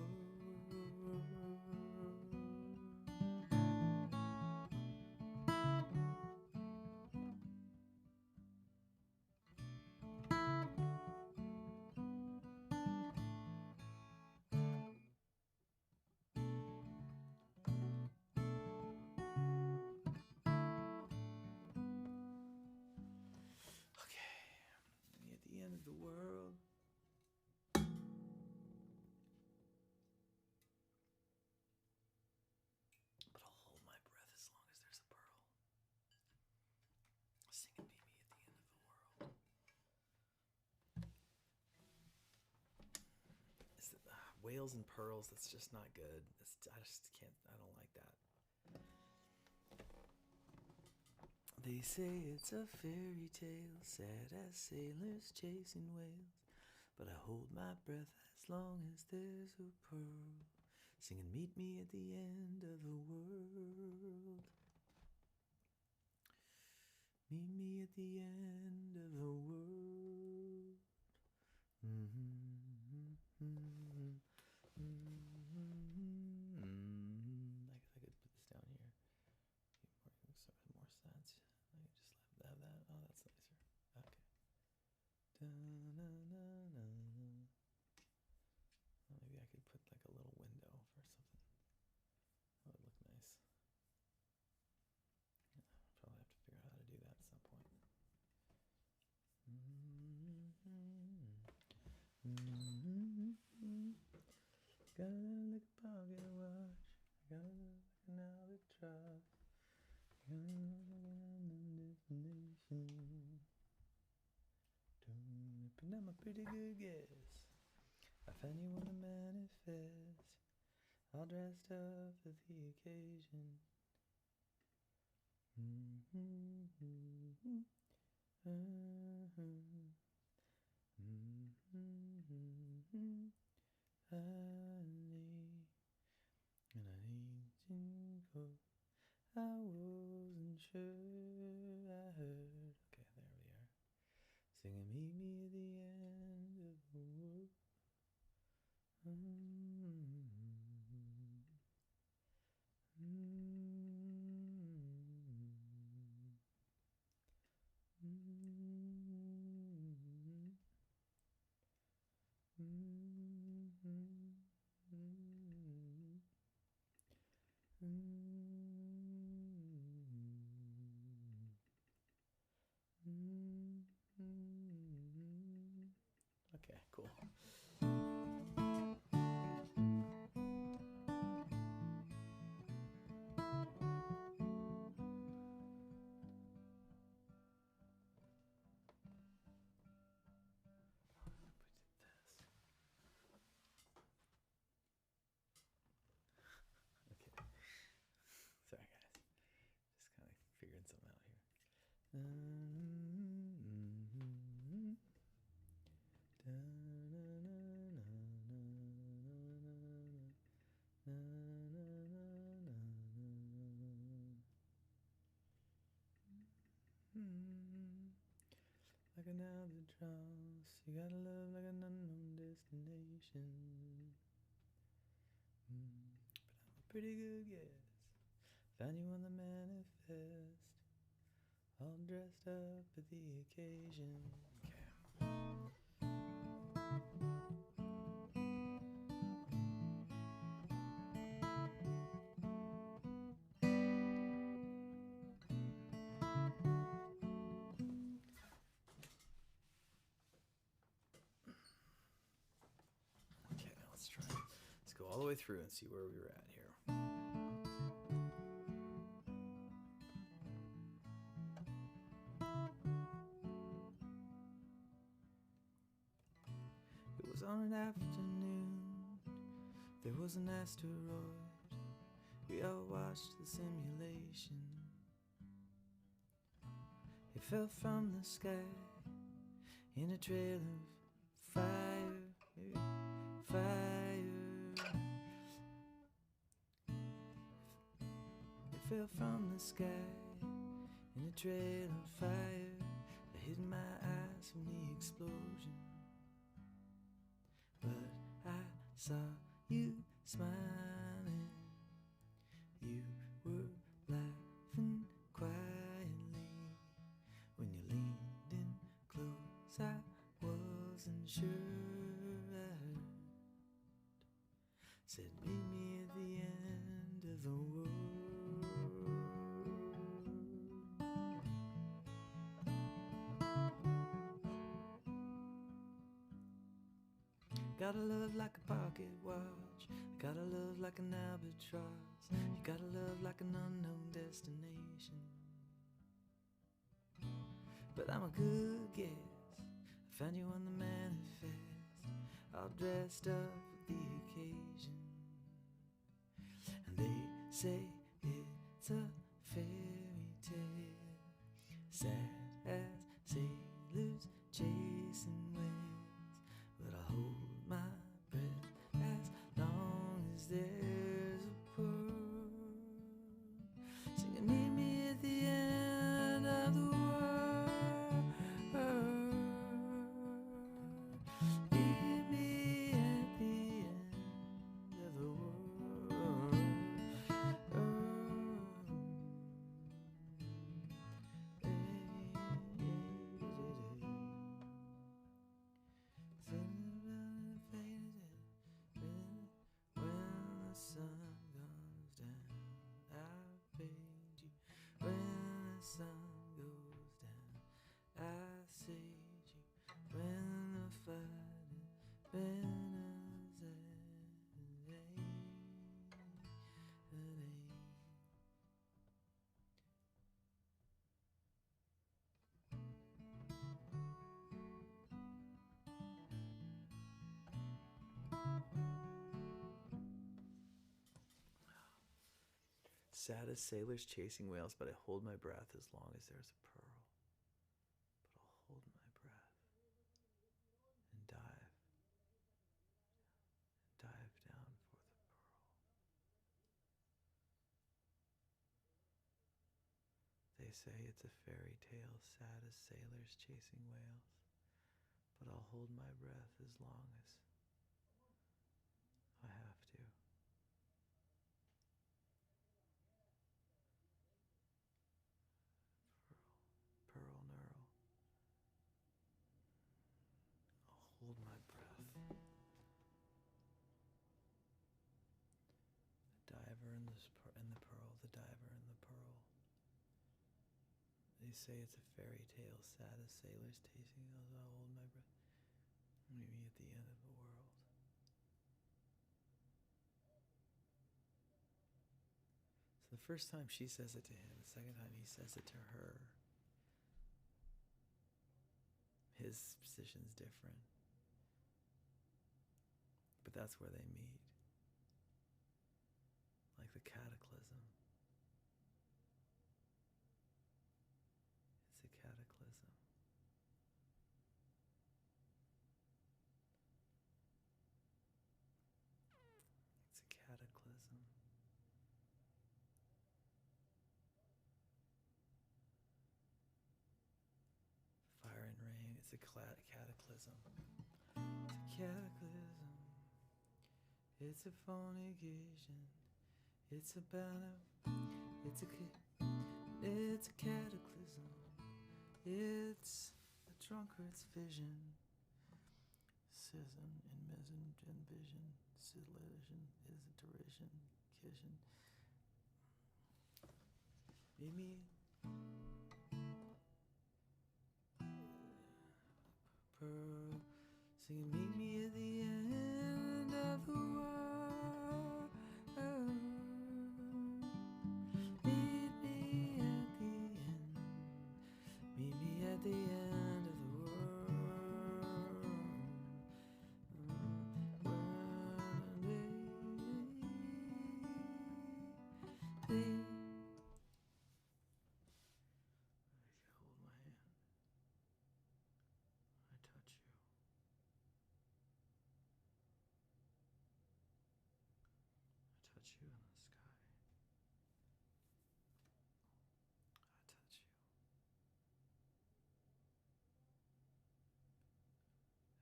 At the end of the world. But I'll hold my breath as long as there's a pearl. Singing Meet Me at the end of the world. It's whales and pearls, that's just not good. I just can't, I don't like that. They say it's a fairy tale, sad as sailors chasing whales. But I hold my breath as long as there's a pearl. Singing Meet Me at the end of the world. Meet me at the end of the world. I guess I could put this down here. Make more sense. I can just have that. Oh, that's nicer. Okay. Well, maybe I could put like a little window for something. That would look nice. Yeah, I'll probably have to figure out how to do that at some point. Got a little like a pocket watch. Got a little like an albatross. Got a little like an destination. But I'm a pretty good guess. I found you on the manifest, all dressed up for the occasion. And I need to go. I wasn't sure I heard. Okay, there we are. Singing Meet Me at the end of the world. Okay, cool. Like an albatross, you gotta love like an unknown destination. But I'm a pretty good guess. Found you on the manifest, all dressed up for the occasion. Okay, now let's try. Let's go all the way through and see where we were at here. It was on an afternoon, there was an asteroid, we all watched the simulation. It fell from the sky in a trail of fire, fire. It fell from the sky in a trail of fire. I hid my eyes from the explosion, but I saw you smiling. You were laughing quietly when you leaned in close. I wasn't sure. I said, meet me at the end of the world. Gotta love like a pocket watch, gotta love like an albatross, you gotta love like an unknown destination. But I'm a good guess, I found you on the manifest, all dressed up for the occasion. And they say it's a fairy tale, sad as sailors chasing winds, but I'll hold my breath as long as there's a pearl. Singing, meet me at the end of the world. Meet me at the end of the world. Sad as sailors chasing whales, but I hold my breath as long as there's a pearl. But I'll hold my breath and dive down for the pearl. They say it's a fairy tale, sad as sailors chasing whales, but I'll hold my breath as long as I have to. Pearl knurl. I'll hold my breath. The diver and the pearl, the diver and the pearl. They say it's a fairy tale, sad as sailors chasing whales. I'll hold my breath. Maybe at the end of the world. So the first time she says it to him, the second time he says it to her, his position's different. But that's where they meet. Like the cataclysm. It's a a cataclysm. It's a cataclysm. It's a fornication. It's a banner. It's a cataclysm. It's a drunkard's vision. Schism and vision. Collision is a derision. Kission. Maybe. Pearl singing, meet me at the end of the world. Meet me at the end. Meet me at the end of the world. One day. Hold my hand. I touch you. I touch you in the sky. I touch you.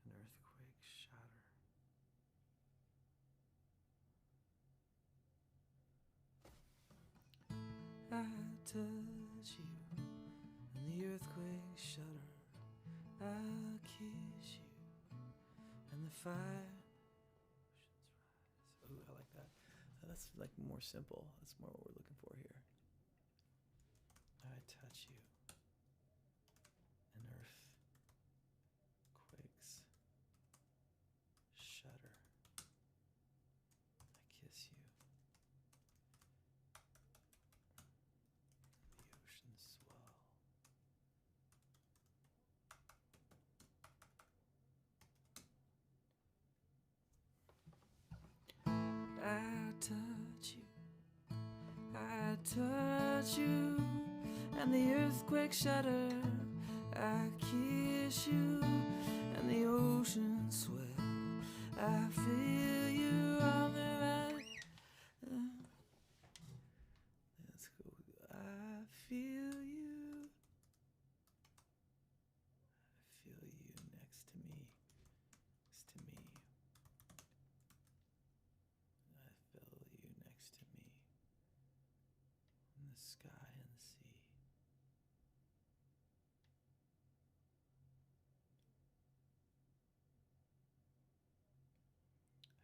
An earthquake shatter. I touch you, and the earthquake shudder. I'll kiss you, and the fire oceans rise. Ooh, I like that. That's like more simple. That's more what we're looking for here. I touch you, and earth quakes, shudder. I kiss you. The oceans swell. I touch you, I touch you, and the earthquake shudder. I kiss you, and the ocean swell. I feel you on the right. Let's go. I feel you. I feel you next to me. Next to me. I feel you next to me. In the sky and the sea.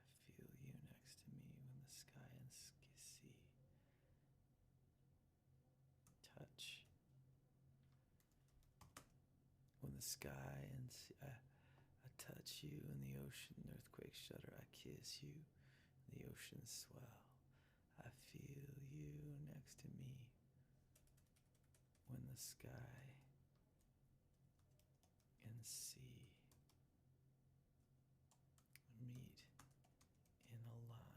I feel you next to me in the sky and sea. Touch. When the sky and sea, I touch you in the ocean, earthquake shudder. I kiss you, the ocean swell. I feel you next to me. When the sky and sea meet in a line.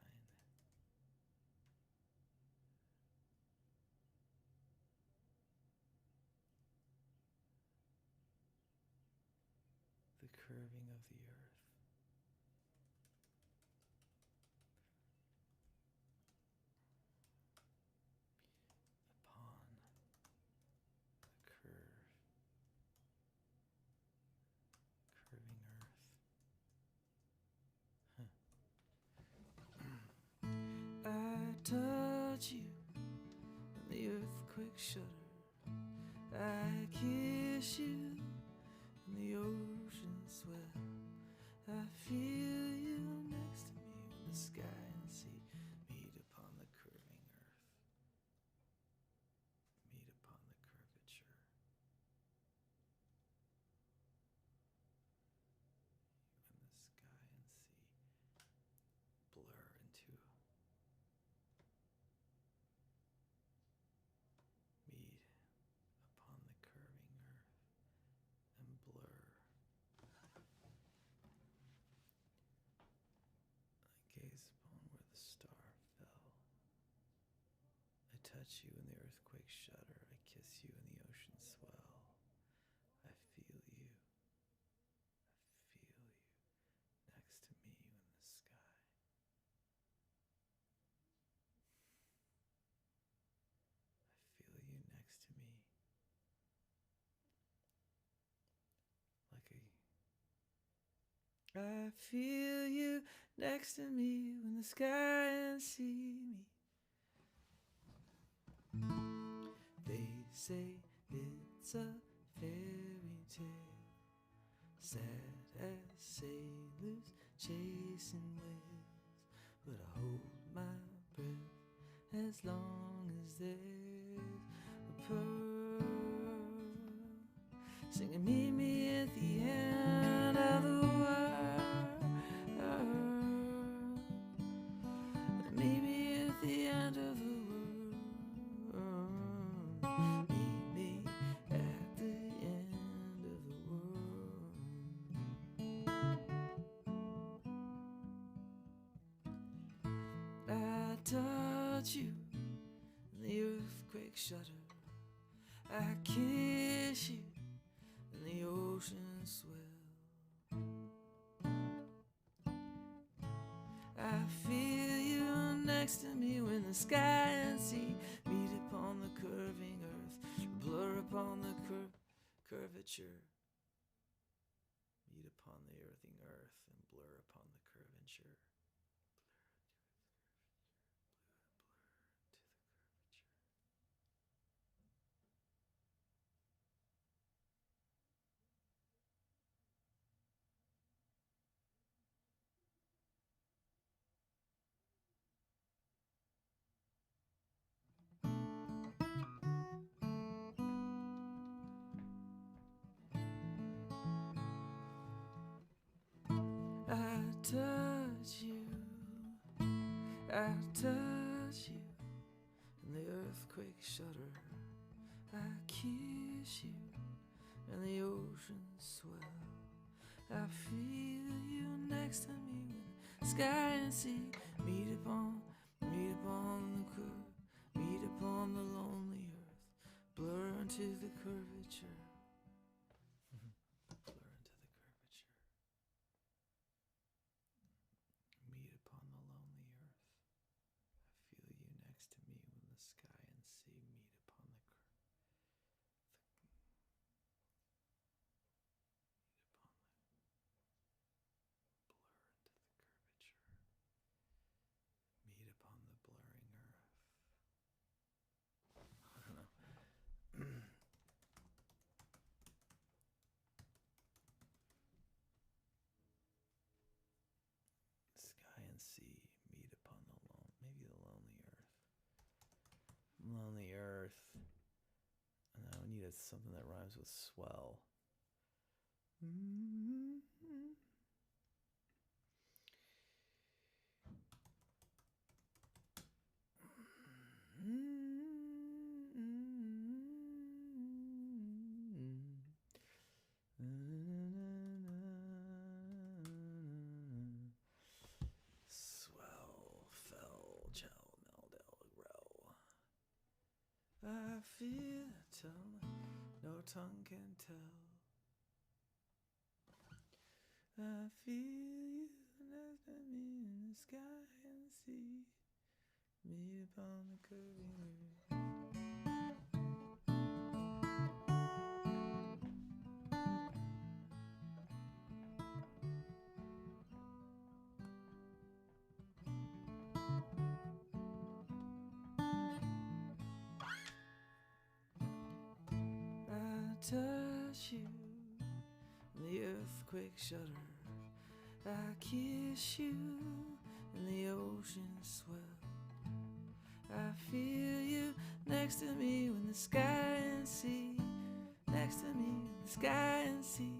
The curving of the earth. Upon the curving earth. I touch you, and the earthquake shudder. I kiss you, and the ocean swell. I feel you next to me when the sky and sea meet upon the curving earth. Meet upon the curvature. When the sky and sea blur into meet upon the curving earth and blur. I gaze upon where the star fell. I touch you in the earthquake shudder. I kiss you in the ocean swell. I feel you. I feel you next to me in the sky. I feel you next to me. Like a I feel you next to me when the sky and sea meet. They say it's a fairy tale, sad as sailors chasing waves, but I hold my breath as long as there's a pearl singing, meet me at the end of the world. Meet me at the end of the world. Meet me at the end of the world. I touch you, and the earthquake shudder. I kiss you, and the ocean swell. I feel you next to me when the sky and sea meet upon the curving earth, blur upon the curvature. Meet upon the earthing earth and blur upon the curvature. I touch you, I touch you, and the earthquake shudder. I kiss you, and the ocean swell. I feel you next to me when the sky and sea meet upon the curve, meet upon the lonely earth, blur into the curvature. Blur into the curvature. Meet upon the lonely earth. I feel you next to me when the sky and sea meet upon the meet upon the blurring earth. I don't know. Sky and sea meet upon the maybe the lonely earth. Lonely earth. And now we need something that rhymes with swell. Swell, fell, gel, meldel, row. I feel a tongue, no tongue can tell. I feel you next to me in the sky and sea, meet upon the curving earth. I touch you, the earthquake shudder. I kiss you, and the ocean swell. I feel you next to me when the sky and sea, next to me when the sky and sea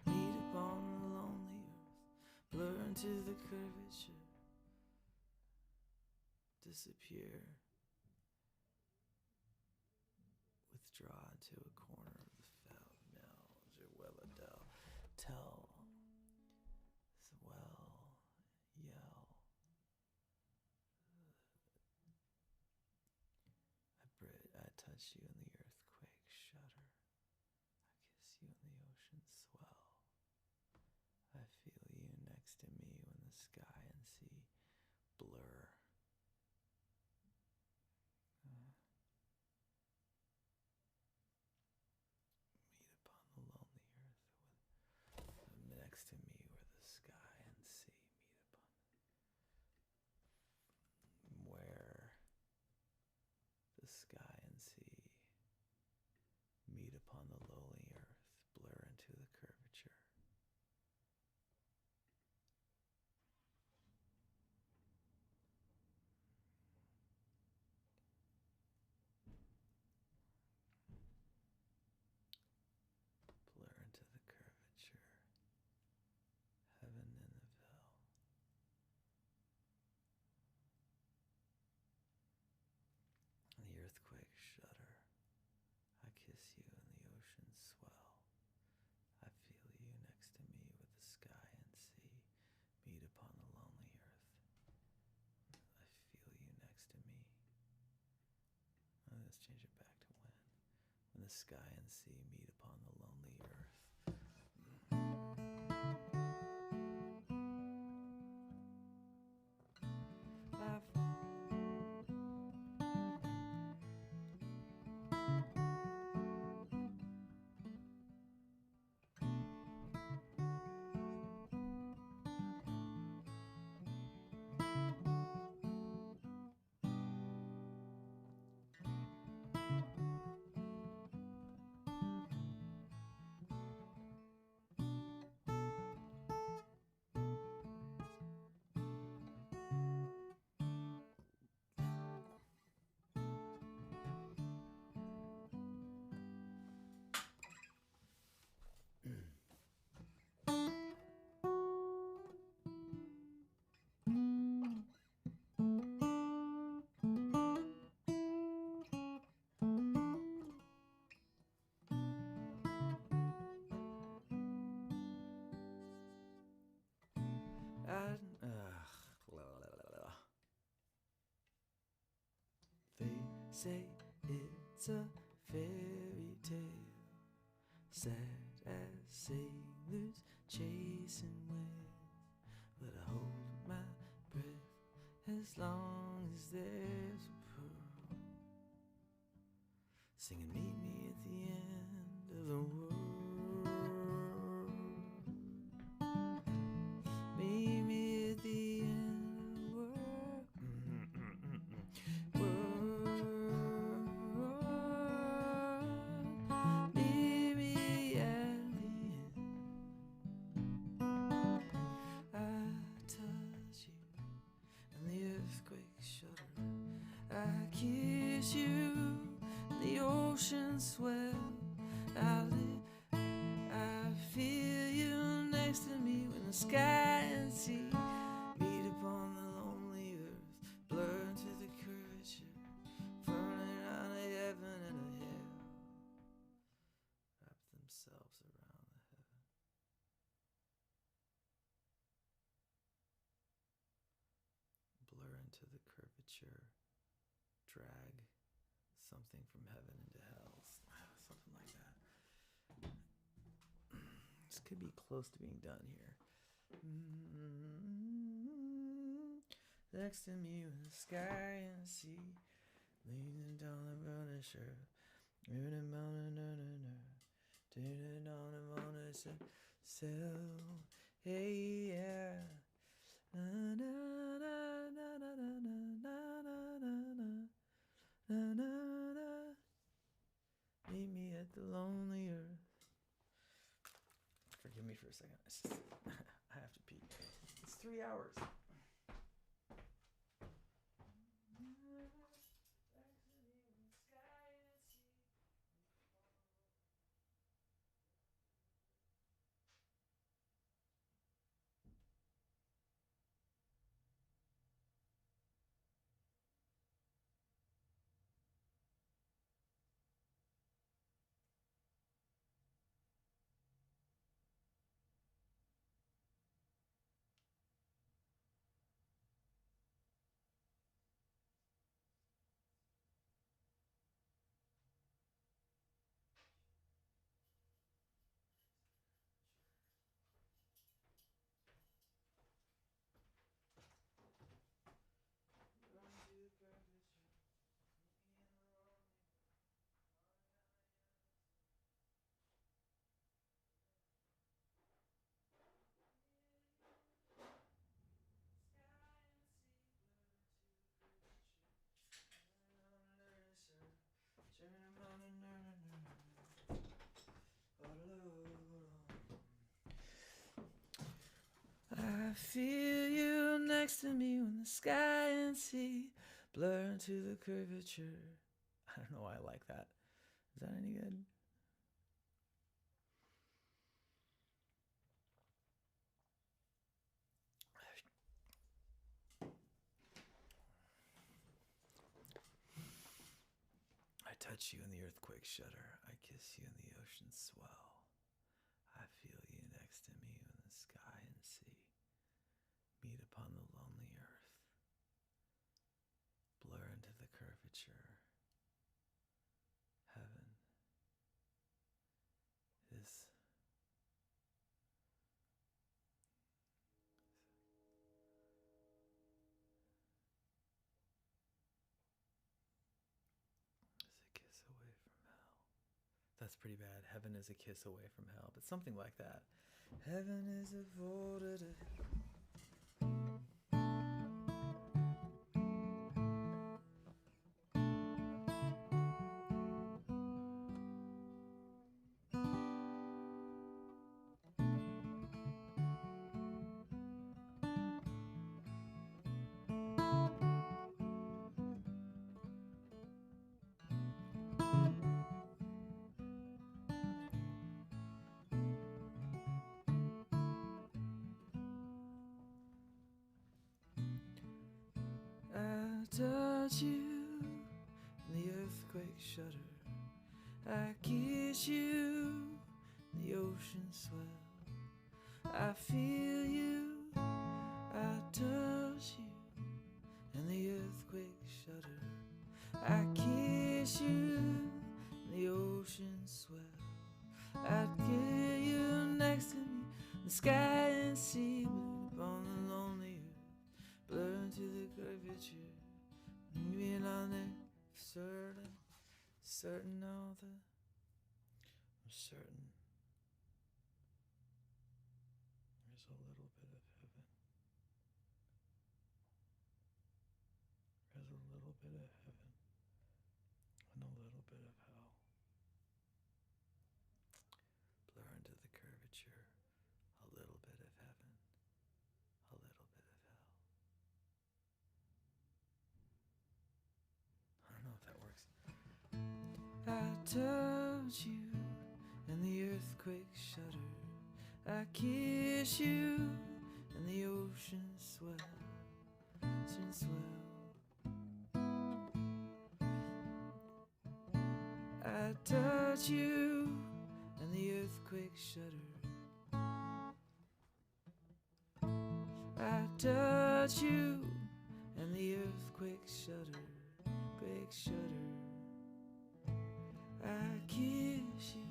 meet upon the lonely earth, blur into the curvature, disappear, withdraw to a corner of the fell. Now, Adele, tell, swell, yell. I touch you in the earthquake shudder. I kiss you in the ocean swell. I feel you next to me when the sky and sea blur. Meet upon the lonely earth next to me where the sky the sky and sea meet upon the lonely earth. They say it's a fairy tale, sad as sailors chasing waves, but I hold my breath as long as there's a pearl, singing meet me at the end of the world. Meet me at the end of the world. Meet me at the end. I touch you and the earthquake shudder. I kiss you and the ocean swell. I feel you next to me when the sky and sea meet upon the lonely earth, blur into the curvature, burning on a heaven and a hell, wrap themselves around the heaven. Blur into the curvature, drag something from heaven into hell, something like that. This could be close to being done here. Next to me with the sky and the sea, leaning down the burning shore, leaning down the morning so hey yeah. Na na na na na na na na na na na. Meet me at the lonely earth. Forgive me for a second. It's just, I have to pee. It's 3 hours. I feel you next to me when the sky and sea blur into the curvature. I don't know why I like that. Is that any good? I touch you in the earthquake shudder. I kiss you in the ocean swell. I feel you next to me when the sky and sea meet upon the lonely earth, blur into the curvature, heaven That's pretty bad. Heaven is a kiss away from hell, but something like that. Heaven is a voted. I touch you, and the earthquake shudder. I kiss you, the ocean swell. I feel you, I touch you, and the earthquake shudder. I kiss you, and the ocean swell. I'd kill you next to me, the sky and sea, but upon the lonely earth, blur into the curvature. Maybe on there, certain all the, I'm certain there's a little bit of heaven. There's a little bit of heaven and a little bit of hell. Blur into the curvature, a little bit of heaven, a little bit of hell. I don't know if that works. I touch you, and the earthquake shudder. I kiss you, and the ocean swell, ocean swell. I touch you, and the earthquake shudder. I touch you, and the earthquake shudder, quake shudder. I kiss you,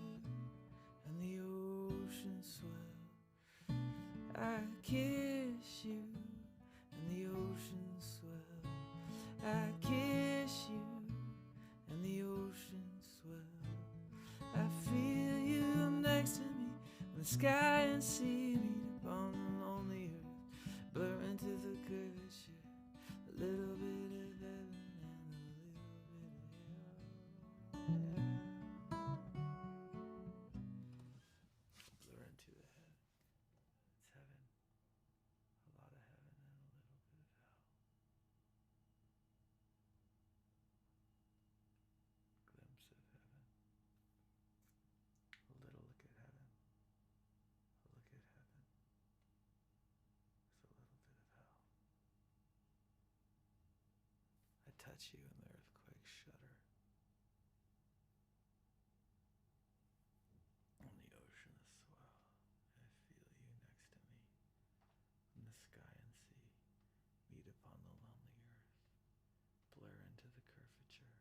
and the ocean swell. I kiss you, and the ocean swell. I kiss you, and the ocean swell. I feel you next to me, and the sky and sea meet upon the lonely earth, blur into the curvature, a little bit of heaven and a little bit of hell. Blur into the head. It's heaven. A lot of heaven and a little bit of hell. Glimpse of heaven. A little look at heaven. A look at heaven. With a little bit of hell. I touch you and the earthquake shudder. On the ocean swell. I feel you next to me. And the sky and sea meet upon the lonely earth, blur into the curvature.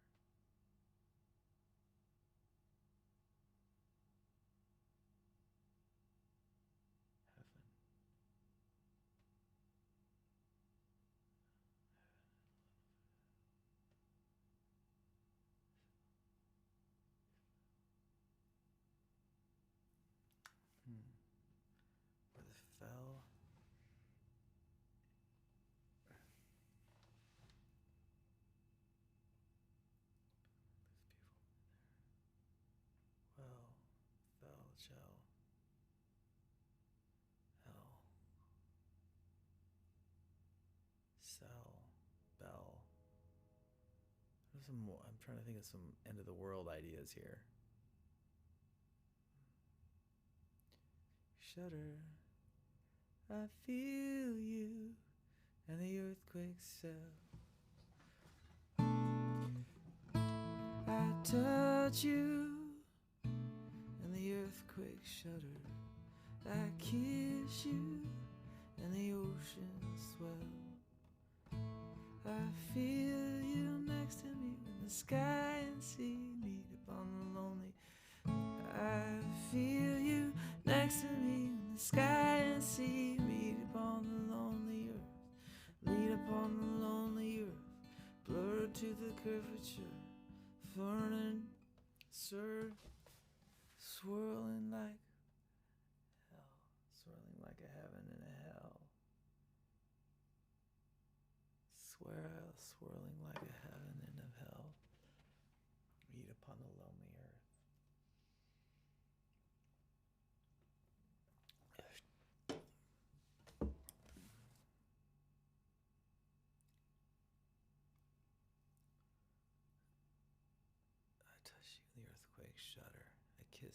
Heaven. With fell. This beautiful there. Well, fell shall. Hell. Sell. Bell. There's some more. I'm trying to think of some end of the world ideas here. Shudder. I feel you, and the earthquake cell. I touch you, and the earthquake shudder. I kiss you, and the ocean swell. I feel you next to me when the sky and sea meet upon the lonely. I feel you next to me when the sky and sea meet upon the lonely earth. Meet upon the lonely earth, blurred to the curvature, fern and surf.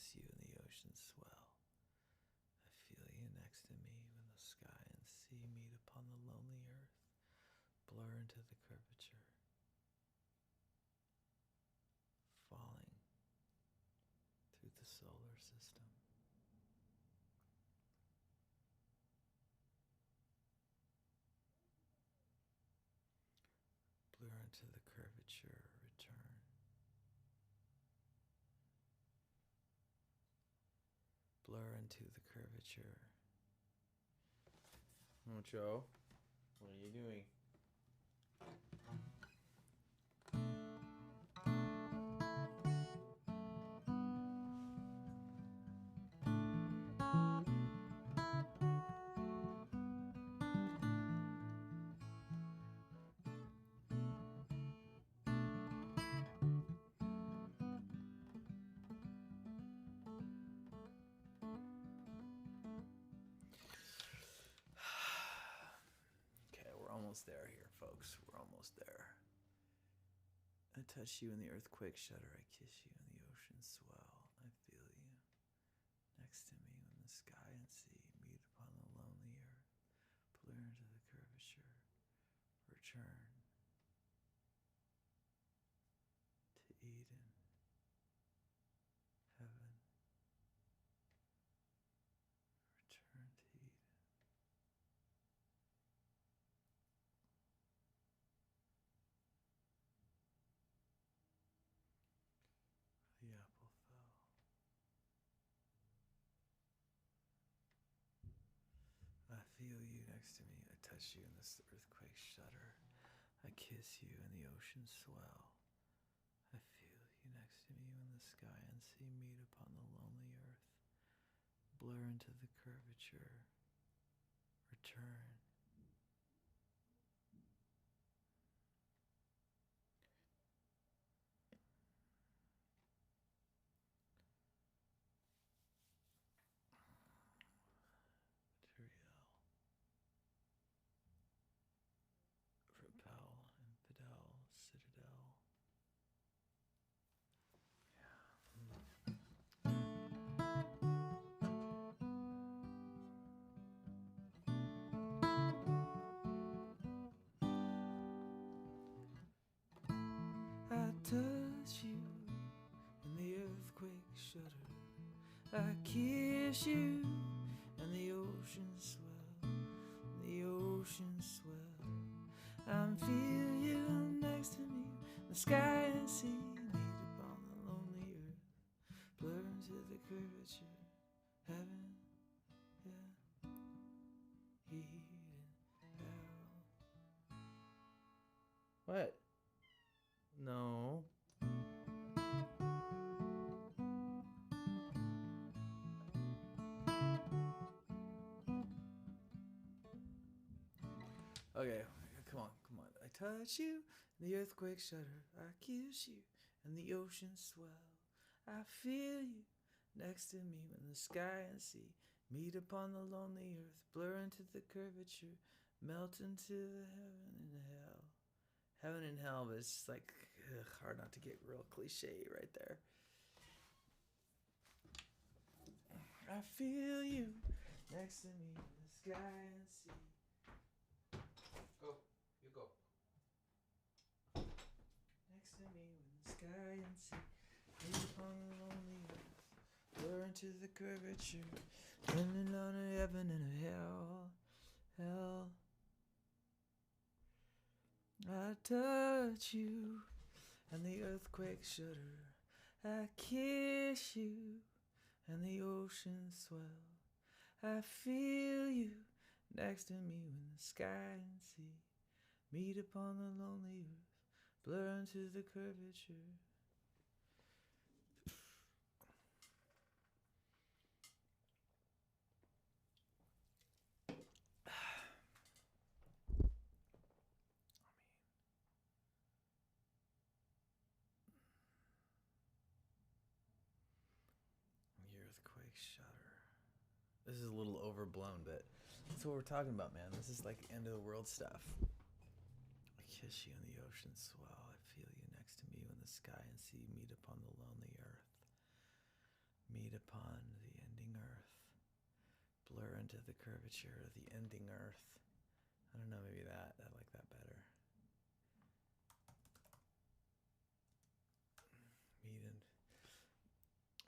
kiss you and the ocean swell. I feel you next to me when the sky and sea meet upon the lonely earth, blur into the curvature, falling through the solar system. Blur into the curvature, return. Blur into the curvature. Oh, Joe, what are you doing? Okay, we're almost there here, folks. We're almost there. I touch you in the earthquake shudder. I kiss you in the ocean swell. I feel you next to me when the sky and sea meet upon the lonely earth. Blur into the curvature. Return to Eden. Heaven. Return to Eden. The apple fell. I feel you next to me. I touch you in this earthquake shudder. I kiss you in the ocean swell. I feel you next to me when the sky and sea meet upon the lonely earth. Blur into the curvature. Return. Material. Repel, infidel, citadel. I touch you in the earthquake shudder. I kiss you and the ocean swell. The ocean swell. I feel you next to me. The sky and sea meet upon the lonely earth. Blur into the curvature. Heaven, yeah. Eden, hell. What? No. Okay, come on. I touch you, and the earthquake shudder. I kiss you, and the ocean swell. I feel you next to me when the sky and sea meet upon the lonely earth. Blur into the curvature, melt into the heaven and hell. Heaven and hell, but it's like hard not to get real cliche right there. I feel you next to me in the sky and sea. Go, you go. Next to me when the sky and sea meet upon the lonely earth. Blur into the curvature, running on a heaven and a hell, hell. I touch you and the earthquake shudder. I kiss you and the ocean swell. I feel you next to me when the sky and sea meet upon the lonely earth. Blur into the curvature. The earthquake shudder. This is a little overblown, but that's what we're talking about, man. This is like end of the world stuff. I kiss you in the ocean swell. I feel you next to me when the sky and sea meet upon the lonely earth. meet upon the ending earth, blur into the curvature of the ending earth. I don't know, maybe that. I like that better.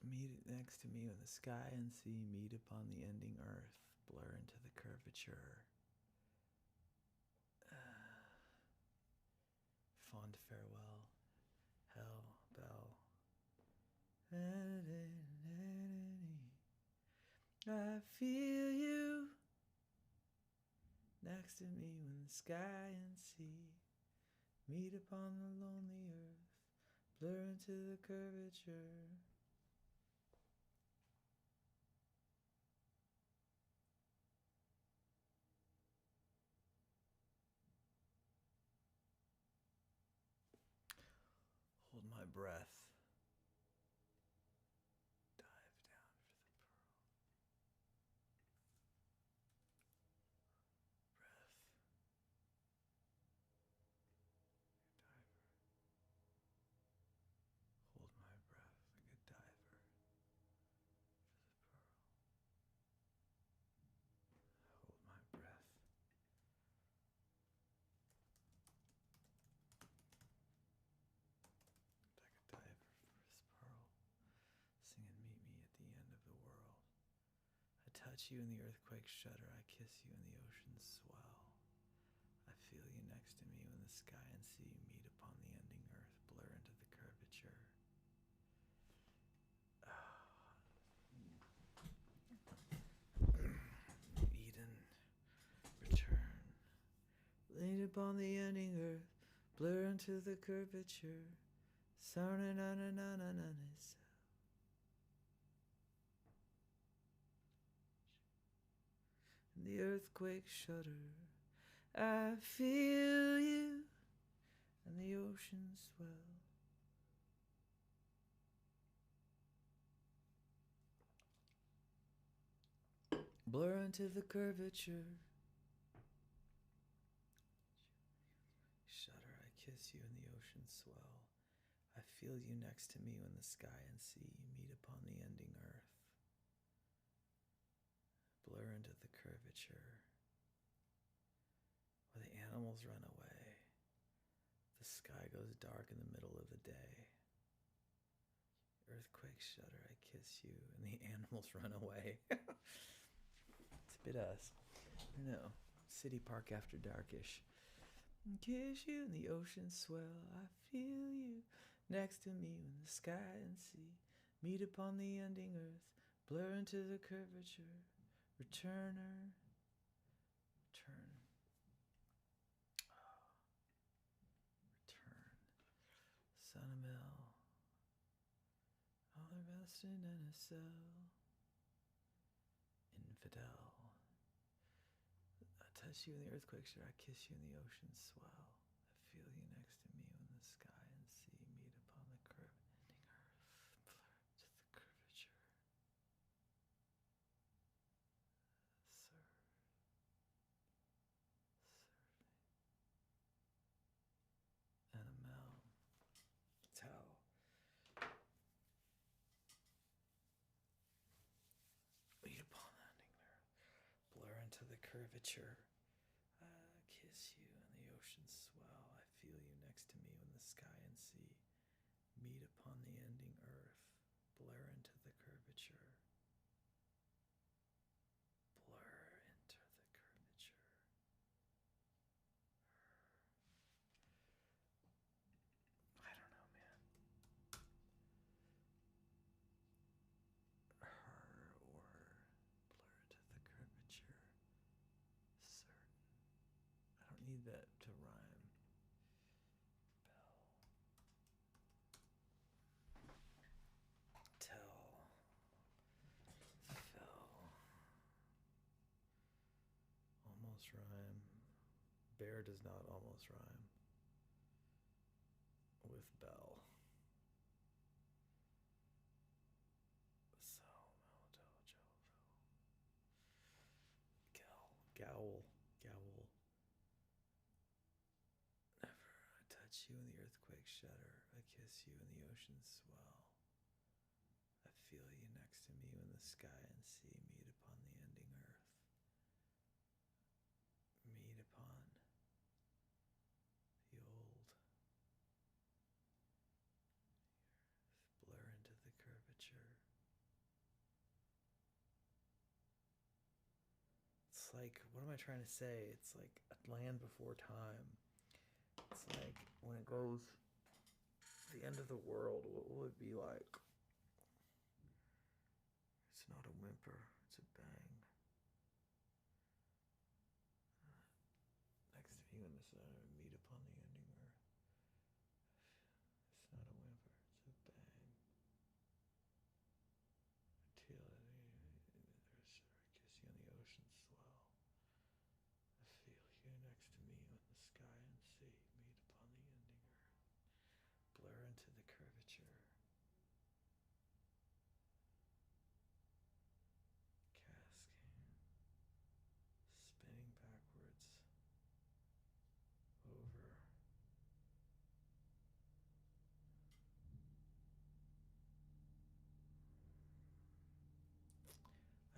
Meet next to me when the sky and sea meet upon the ending earth, blur into the curvature. Fond farewell, hell, bell. I feel you next to me when the sky and sea meet upon the lonely earth, blur into the curvature. Hold my breath. Dive down for the pearl. Breath. Diver. Hold my breath like a diver for the pearl. Hold my breath. Like a diver for this pearl. Sing and meet me at the end of the world. I touch you in the earthquake shudder. I kiss you in the ocean swell. I feel you next to me when the sky and sea meet upon the ending earth, blur into the curvature. Eden, return. Lean upon the ending earth, blur into the curvature. And the earthquake shudder. I feel you, and the ocean swell. Blur into the curvature. Shudder, I kiss you, and the ocean swell. I feel you next to me when the sky and sea meet upon the ending earth. Blur into the curvature. Where the animals run away. The sky goes dark in the middle of the day. Earthquake shudder, I kiss you, and the animals run away. It's a bit I don't know, City Park After Darkish. Kiss you and the ocean swell. I feel you next to me when the sky and sea meet upon the ending earth, blur into the curvature. Returner, return. Return. Son of Mel. All are vested in a cell. Infidel. I touch you in the earthquake shudder. I kiss you in the ocean swell. I feel you next to me when the sky and sea meet upon the curve ending earth, blur to the curvature. Serve. Animal. Tell. Meet upon the ending earth, blur into the curvature. Kiss you in the ocean swell. I feel you next to me when the sky and sea meet upon the ending earth, blur into the curvature. Blur into the curvature. I don't know, man. Her or blur to the curvature. Certain. I don't need that to rhyme. Bell. Tell. Fell. Almost rhyme. Bear does not almost rhyme with bell. So, Gowl. Gowl. Never. I touch you in the earthquake shudder. I kiss you in the ocean swell. I feel you next to me when the sky and sea meet upon the ending earth. Meet upon the old blur into the curvature. It's like, what am I trying to say? It's like a land before time. It's like when it goes to the end of the world, what will it be like? It's not a whimper, it's a bang. Next to me when the sun meet upon the ending earth. It's not a whimper, it's a bang. Till there's a kiss you on the ocean swell. I feel you next to me when the sky and sea meet upon the ending earth. Blur into the curvature. Cascade. Spinning backwards. Over.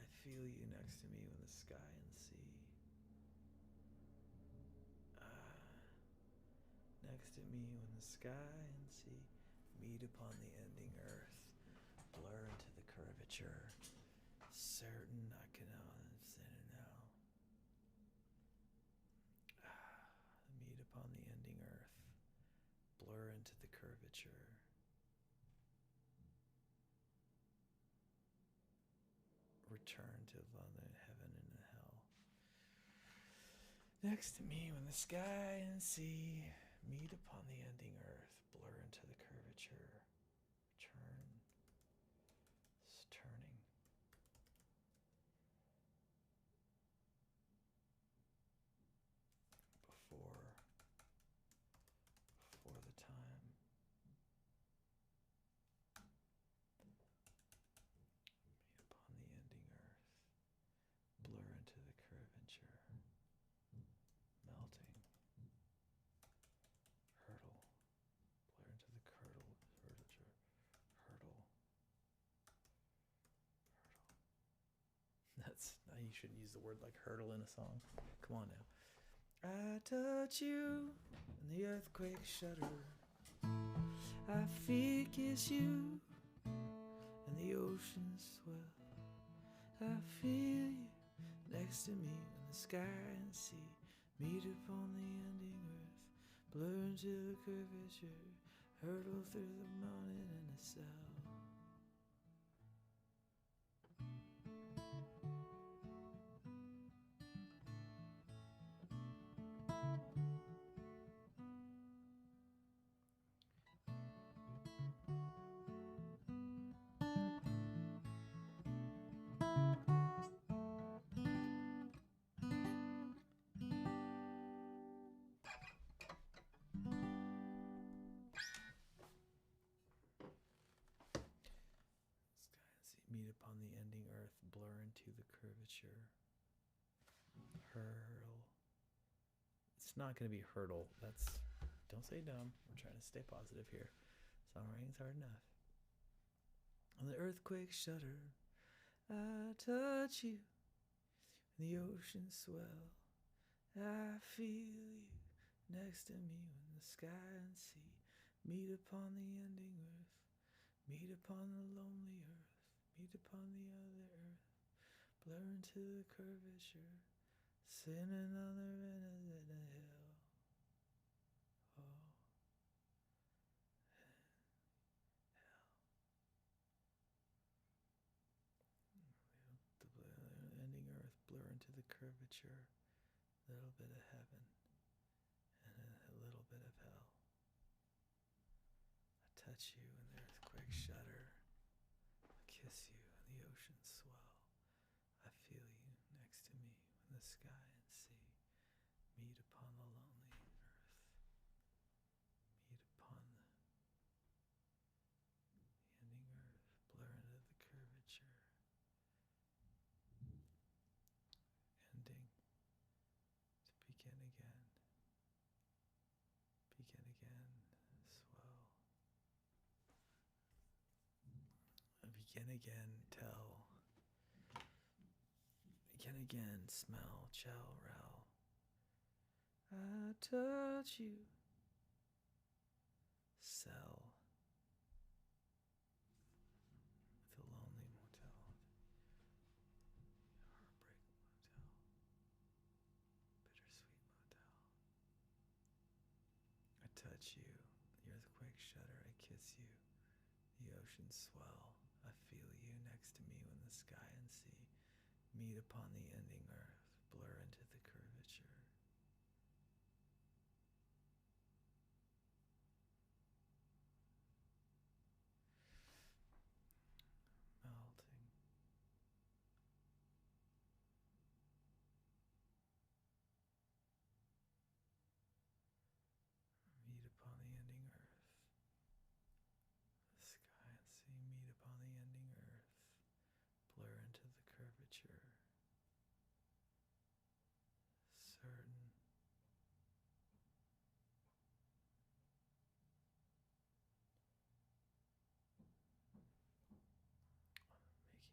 I feel you next to me when the sky and sea. Next to me when the sky and sea meet upon the ending earth. Blur into the curvature. Certain I cannot sin it now. Meet upon the ending earth. Blur into the curvature. Return to London, heaven and hell. Next to me when the sky and sea meet upon the ending earth, blur into the curvature. Return. It's turning. Before the time. Meet upon the ending earth. Blur into the curvature. Melting. Hurtle. Blur into the curvature. Hurtle. That's, you shouldn't use the word like hurdle in a song. Come on now. I touch you and the earthquake shudder. I feel kiss you and the ocean swell. I feel you next to me in the sky and sea meet upon the ending earth. Blur into the curvature, hurtle through the morning in a cell. Meet upon the ending earth, blur into the curvature. Hurl. It's not going to be hurdle. That's, don't say dumb. We're trying to stay positive here. Songwriting's hard enough. On the earthquake shudder, I touch you, and the ocean swell. I feel you next to me when the sky and sea meet upon the ending earth, meet upon the lonely earth. Meet upon the other earth, blur into the curvature, sinning on the river in the hill. Oh, hell. The ending earth, blur into the curvature, a little bit of heaven and a little bit of hell. I touch you and the earthquake shudder. Kiss you and the ocean swell. I feel you next to me when the sky and sea meet upon the lonely earth. Meet upon the ending earth, blur into the curvature. Ending to begin again. Begin again, swell. Begin again, tell. Begin again, smell, chow, row. I touch you. Sell. The lonely motel. Heartbreak motel. Bittersweet motel. I touch you. The earthquake shudder. I kiss you. The ocean swell. I feel you next to me when the sky and sea meet upon the ending earth, blur into the curvature. Melting. Meet upon the ending earth. The sky and sea meet upon the ending earth, blur into the curvature. Certain. Making up.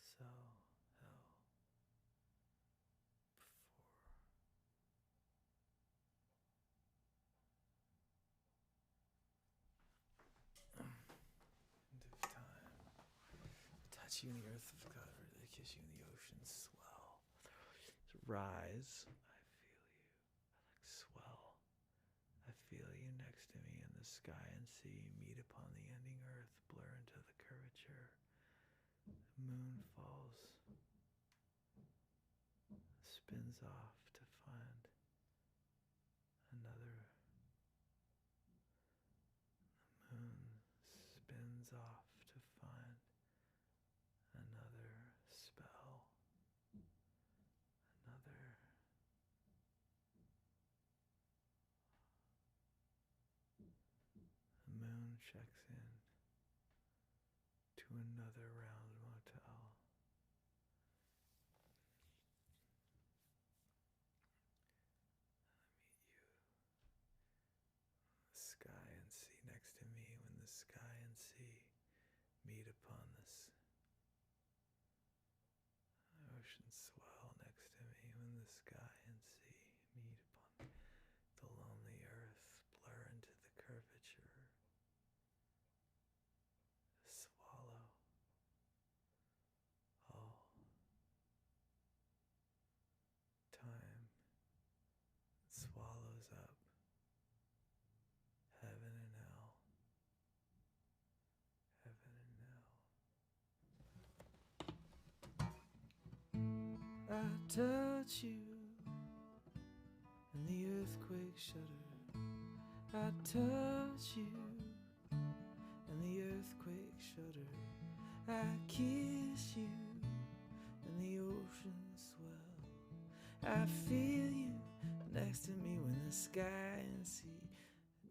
So, hell. Before. End of time. Touch you in the earth of God, I kiss you in the ocean swell. Rise. I feel you. I like swell. I feel you next to me in the sky and sea meet upon the ending earth, blur into the curvature. Moon falls, spins off to find another. The moon spins off to find another spell. Another. The moon checks in to another round motel. The sky and sea next to me when the sky and sea meet upon this ocean swell next to me when the sky and sea meet upon the lonely earth, blur into the curvature. Swallow all time. It swallows up heaven and hell. Heaven and hell. I touch you and the earthquake shudder. I touch you and the earthquake shudder. I kiss you and the ocean swell. I feel you next to me when the sky and sea,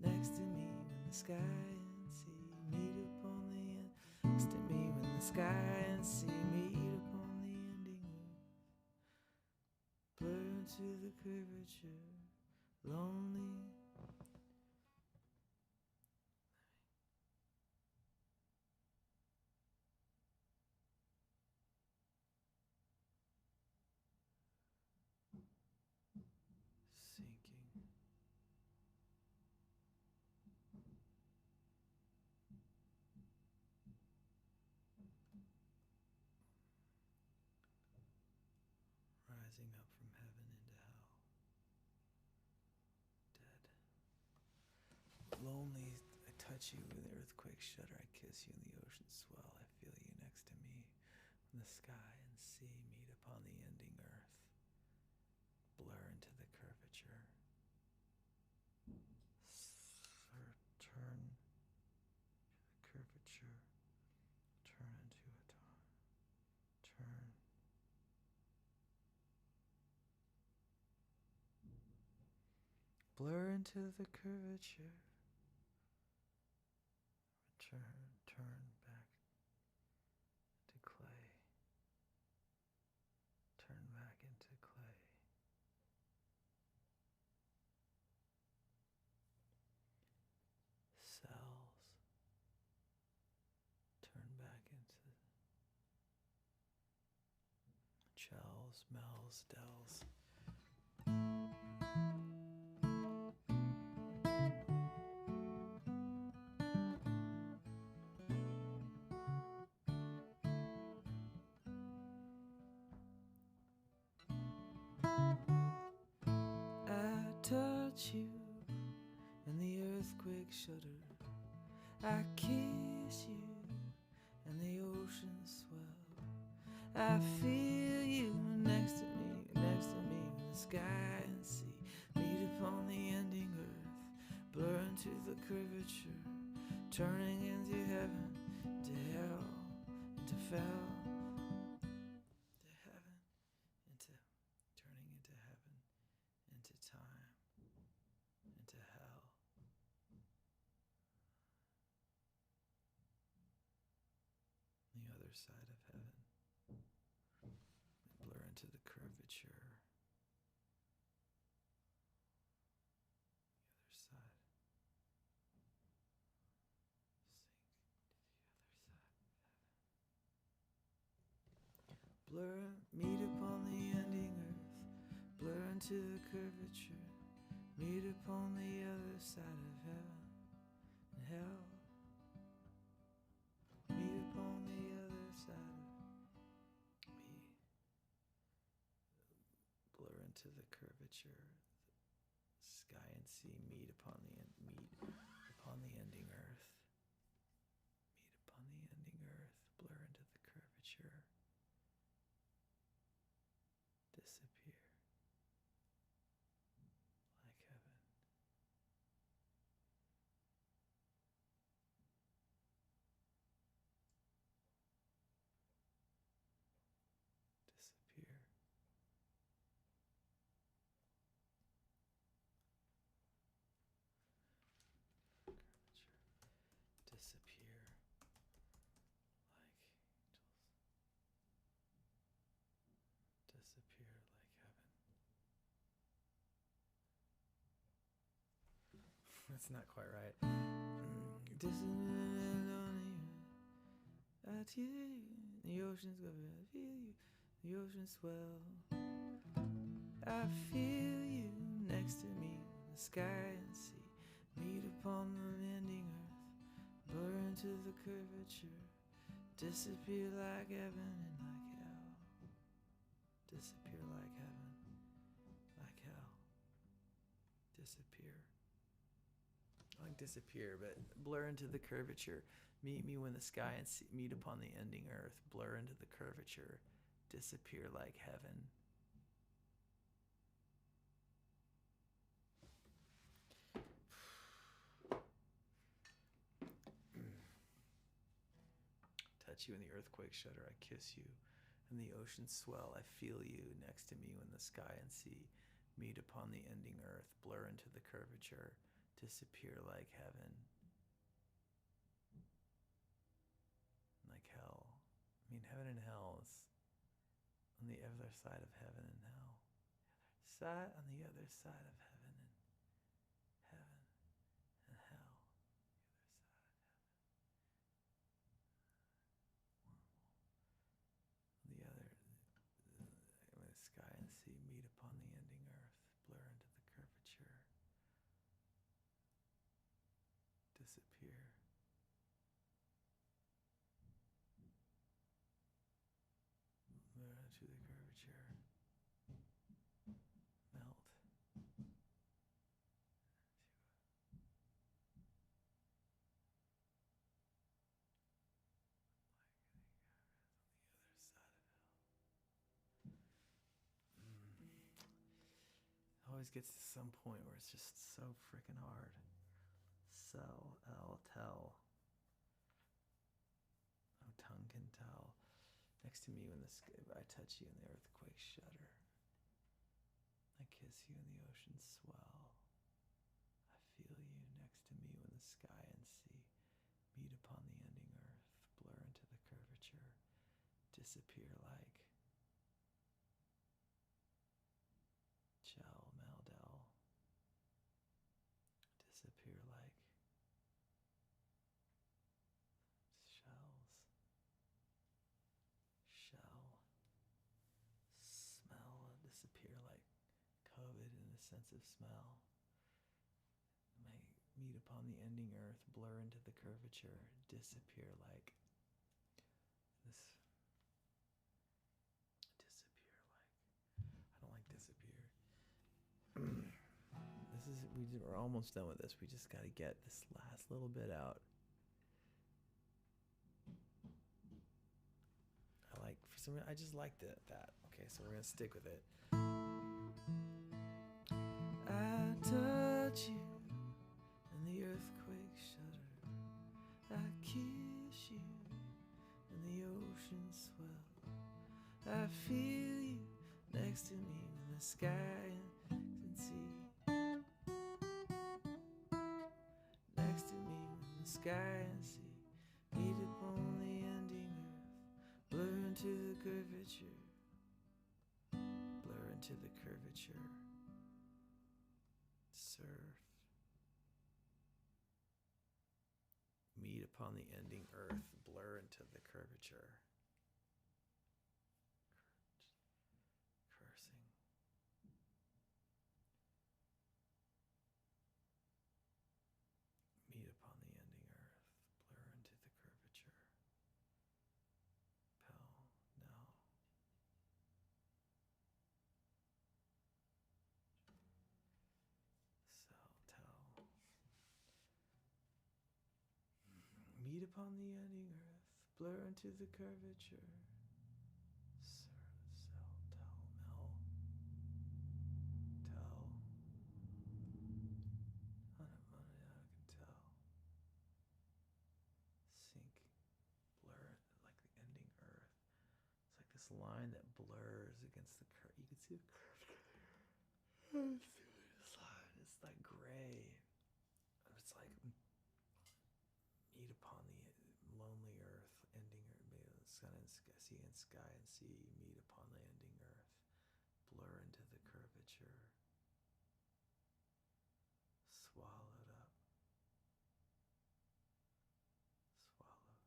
next to me when the sky and sea meet upon the end. Next to me when the sky and sea meet upon the ending earth, blur into the curvature, lonely. Sinking. Rising up from heaven into hell. Dead. Lonely, I touch you with the earthquake shudder. I kiss you in the ocean swell. I feel you next to me when the sky and sea meet upon the ending earth, blur into the curvature. Turn the curvature, turn into a dawn. Turn. Blur into the curvature. Return, turn back to clay. Turn back into clay. Shells, mells, dells. I touch you and the earthquake shudder. I kiss you and the ocean swell. I feel you next to me in the sky and sea. Meet upon the ending earth, blur into the curvature, turning into heaven, to hell, into fell, to heaven, into turning into heaven, into time, into hell. The other side of heaven. Blur into the curvature. The other side. Sink to the other side of heaven. Blur, meet upon the ending earth. Blur into the curvature. Meet upon the other side of heaven and hell. Meet upon the other side of me. Blur into the curvature. Sky and sea meet upon the ending earth. Meet upon the ending earth. Blur into the curvature. Disappear like heaven. Disappear. Disappear like angels. Disappear like heaven. That's not quite right. I feel you. The ocean's going. I feel you. The ocean swell. I feel you next to me, the sky and sea. Meet upon the ending earth. Blur into the curvature. Disappear like heaven and like hell. Disappear like heaven, like hell. Disappear. I like disappear, but blur into the curvature. Meet me when the sky and sea meet upon the ending earth. Blur into the curvature. Disappear like heaven. Touch you in the earthquake shudder. I kiss you and the ocean swell. I feel you next to me when the sky and sea meet upon the ending earth. Blur into the curvature. Disappear like heaven. Like hell. I mean, heaven and hell is on the other side of heaven and hell. On the other side of heaven and hell. The other side of heaven. When the sky and sea meet upon the ending earth, blur into the curvature. Disappear. Blur into the curvature. Melt. Always gets to some point where it's just so freaking hard. Sell, tell. No tongue can tell. Next to me when I touch you and the earthquake shudder. I kiss you and the ocean swell. I feel you next to me when the sky and sea meet upon the ending earth. Blur into the curvature. Disappear like shell, Maldell. Disappear like shells. Shell. sense of smell. My meet upon the ending earth, blur into the curvature, disappear like this. Disappear like. I don't like disappear. We're almost done with this. We just got to get this last little bit out. I just liked that. Okay, so we're gonna stick with it. I touch you and the earthquake shudder. I kiss you and the ocean swell. I feel you next to me in the sky and sea. Next to me in the sky and sea. Meet upon the ending earth. Blur into the curvature. Blur into the curvature. Surf. Meet upon the ending earth. Blur into the curvature. Cursing. Meet upon the ending earth. Blur into the curvature. Pell, no. Tell. Meet upon the ending earth. Blur into the curvature. Tell. I can tell. Sink. Blur like the ending earth. It's like this line that blurs against the curve. You can see the curve. This line. It's like gray. It's like meet upon the lonely earth, ending earth, sun and sky, sea and sky and sea, meet upon the ending earth, blur into the curvature, swallowed up, swallow,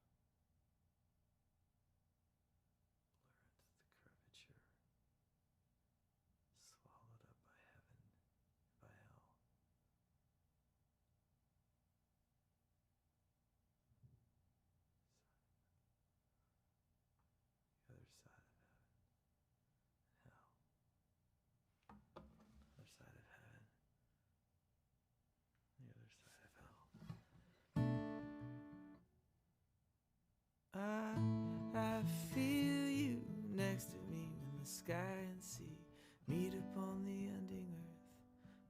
blur into the curvature, swallowed up by heaven, by hell. The other side of heaven, hell. Other side of heaven, the other side of hell. I feel you next to me in the sky and sea. Meet upon the ending earth,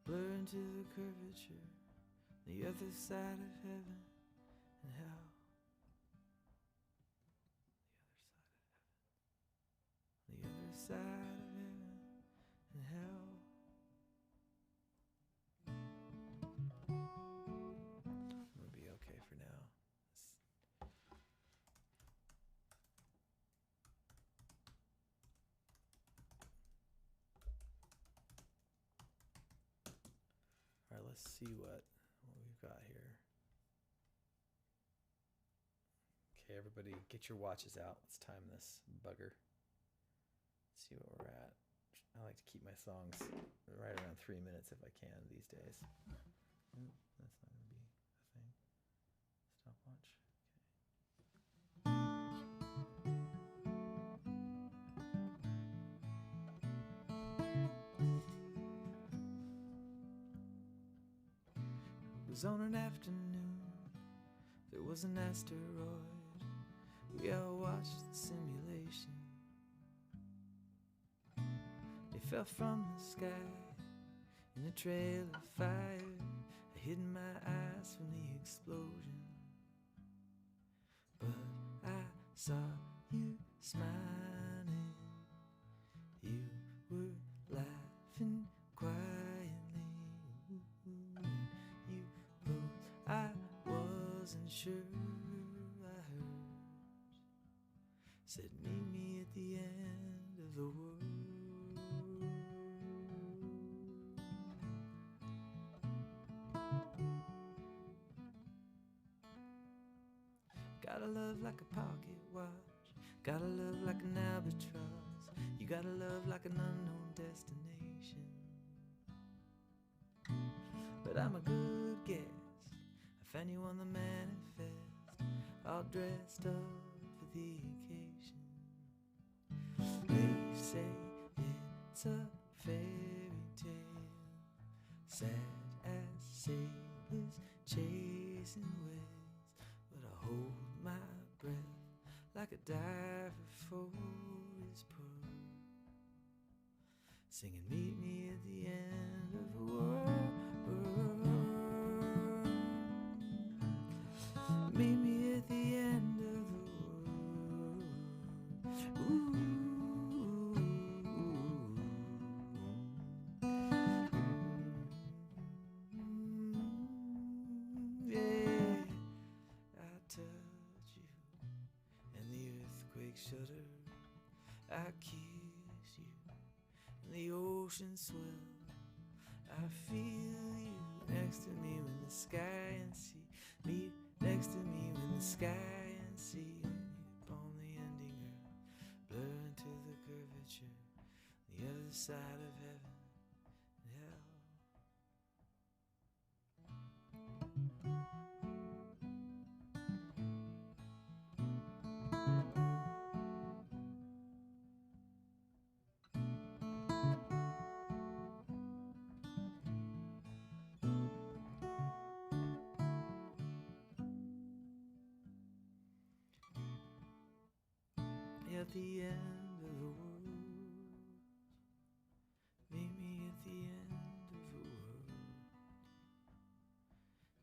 blur into the curvature, the other side of heaven and hell. The other side of heaven and hell. It'll be okay for now. All right, let's see what we've got here. Okay, everybody, get your watches out. Let's time this bugger. See what we're at. I like to keep my songs right around 3 minutes if I can these days. That's not going to be a thing. Stopwatch. It was on an afternoon. There was an asteroid. We all watched the simulation. It fell from the sky in a trail of fire. I hid my eyes from the explosion, but I saw you smiling. You were laughing quietly. You both, I wasn't sure. I heard said meet me at the end of the world. Gotta love like a pocket watch. Gotta love like an albatross. You gotta love like an unknown destination. but I'm a good guess. I found you on the manifest, all dressed up for the occasion. They say it's a fairy tale, sad as sailors chasing waves, but I hold my breath like a diver for his pearl, singing meet me at the end of the world. Meet me at the end of the world. Ooh. Yeah, I touch you and the earthquake shudder. I kiss you and the ocean swell. I feel you next to me when the sky and sea meet. Next to me when the sky and sea meet upon the ending earth, blur into the curvature, the other side of heaven and hell. At the end of the world, meet me at the end of the world.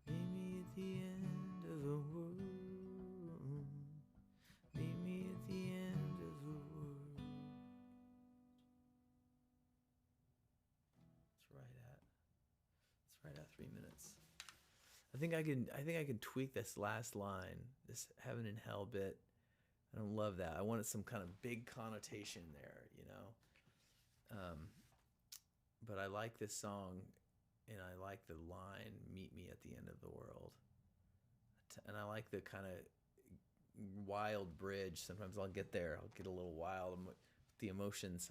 Meet me at the end of the world. Meet me at the end of the world. It's right at 3 minutes. I think I can tweak this last line, this heaven and hell bit. I don't love that. I wanted some kind of big connotation there, you know. But I like this song, and I like the line, meet me at the end of the world. And I like the kind of wild bridge. Sometimes I'll get there. I'll get a little wild with the emotions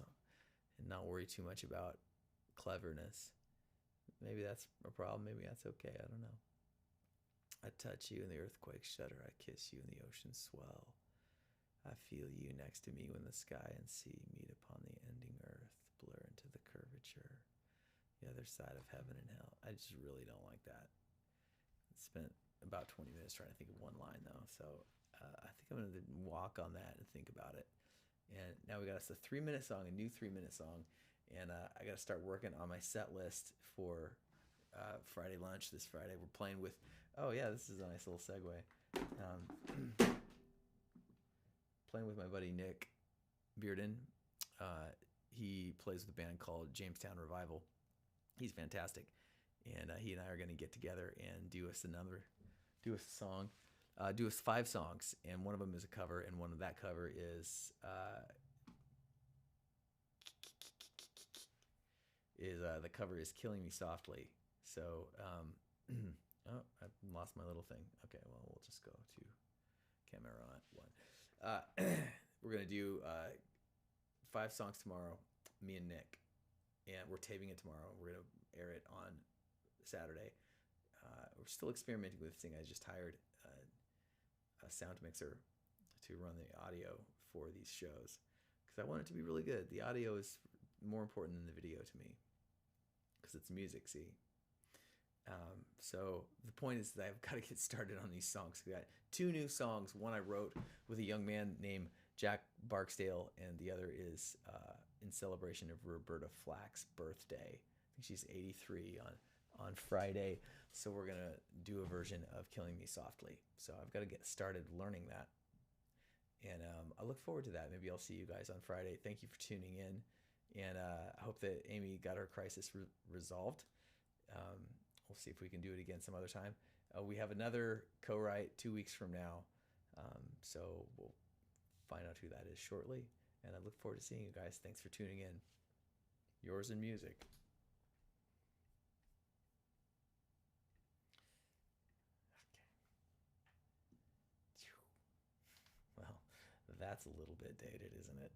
and not worry too much about cleverness. Maybe that's a problem. Maybe that's okay. I don't know. I touch you and the earthquakes shudder. I kiss you and the oceans swell. I feel you next to me when the sky and sea meet upon the ending earth, blur into the curvature, the other side of heaven and hell. I just really don't like that. I spent about 20 minutes trying to think of one line though, so I think I'm gonna walk on that and think about it. And now we got us a 3-minute song, a new 3-minute song, and I got to start working on my set list for Friday lunch this Friday. We're playing with, oh yeah, this is a nice little segue. Playing with my buddy Nick Bearden. He plays with a band called Jamestown Revival. He's fantastic, and he and I are going to get together and do us do us 5 songs, and one of them is a cover, and one of that cover is the cover is "Killing Me Softly." So, oh, I lost my little thing. Okay, well, we'll just go to camera on 1. We're gonna do 5 songs tomorrow, me and Nick, and we're taping it tomorrow. We're gonna air it on Saturday. We're still experimenting with this thing. I just hired a sound mixer to run the audio for these shows because I want it to be really good. The audio is more important than the video to me because it's music, see? So the point is that I've got to get started on these songs. We got 2 new songs. One I wrote with a young man named Jack Barksdale, and the other is in celebration of Roberta Flack's birthday. I think she's 83 on Friday. So we're going to do a version of Killing Me Softly. So I've got to get started learning that. And I look forward to that. Maybe I'll see you guys on Friday. Thank you for tuning in. And I hope that Amy got her crisis resolved. We'll see if we can do it again some other time. We have another co-write 2 weeks from now. So we'll find out who that is shortly. And I look forward to seeing you guys. Thanks for tuning in. Yours in music. Okay. Well, that's a little bit dated, isn't it?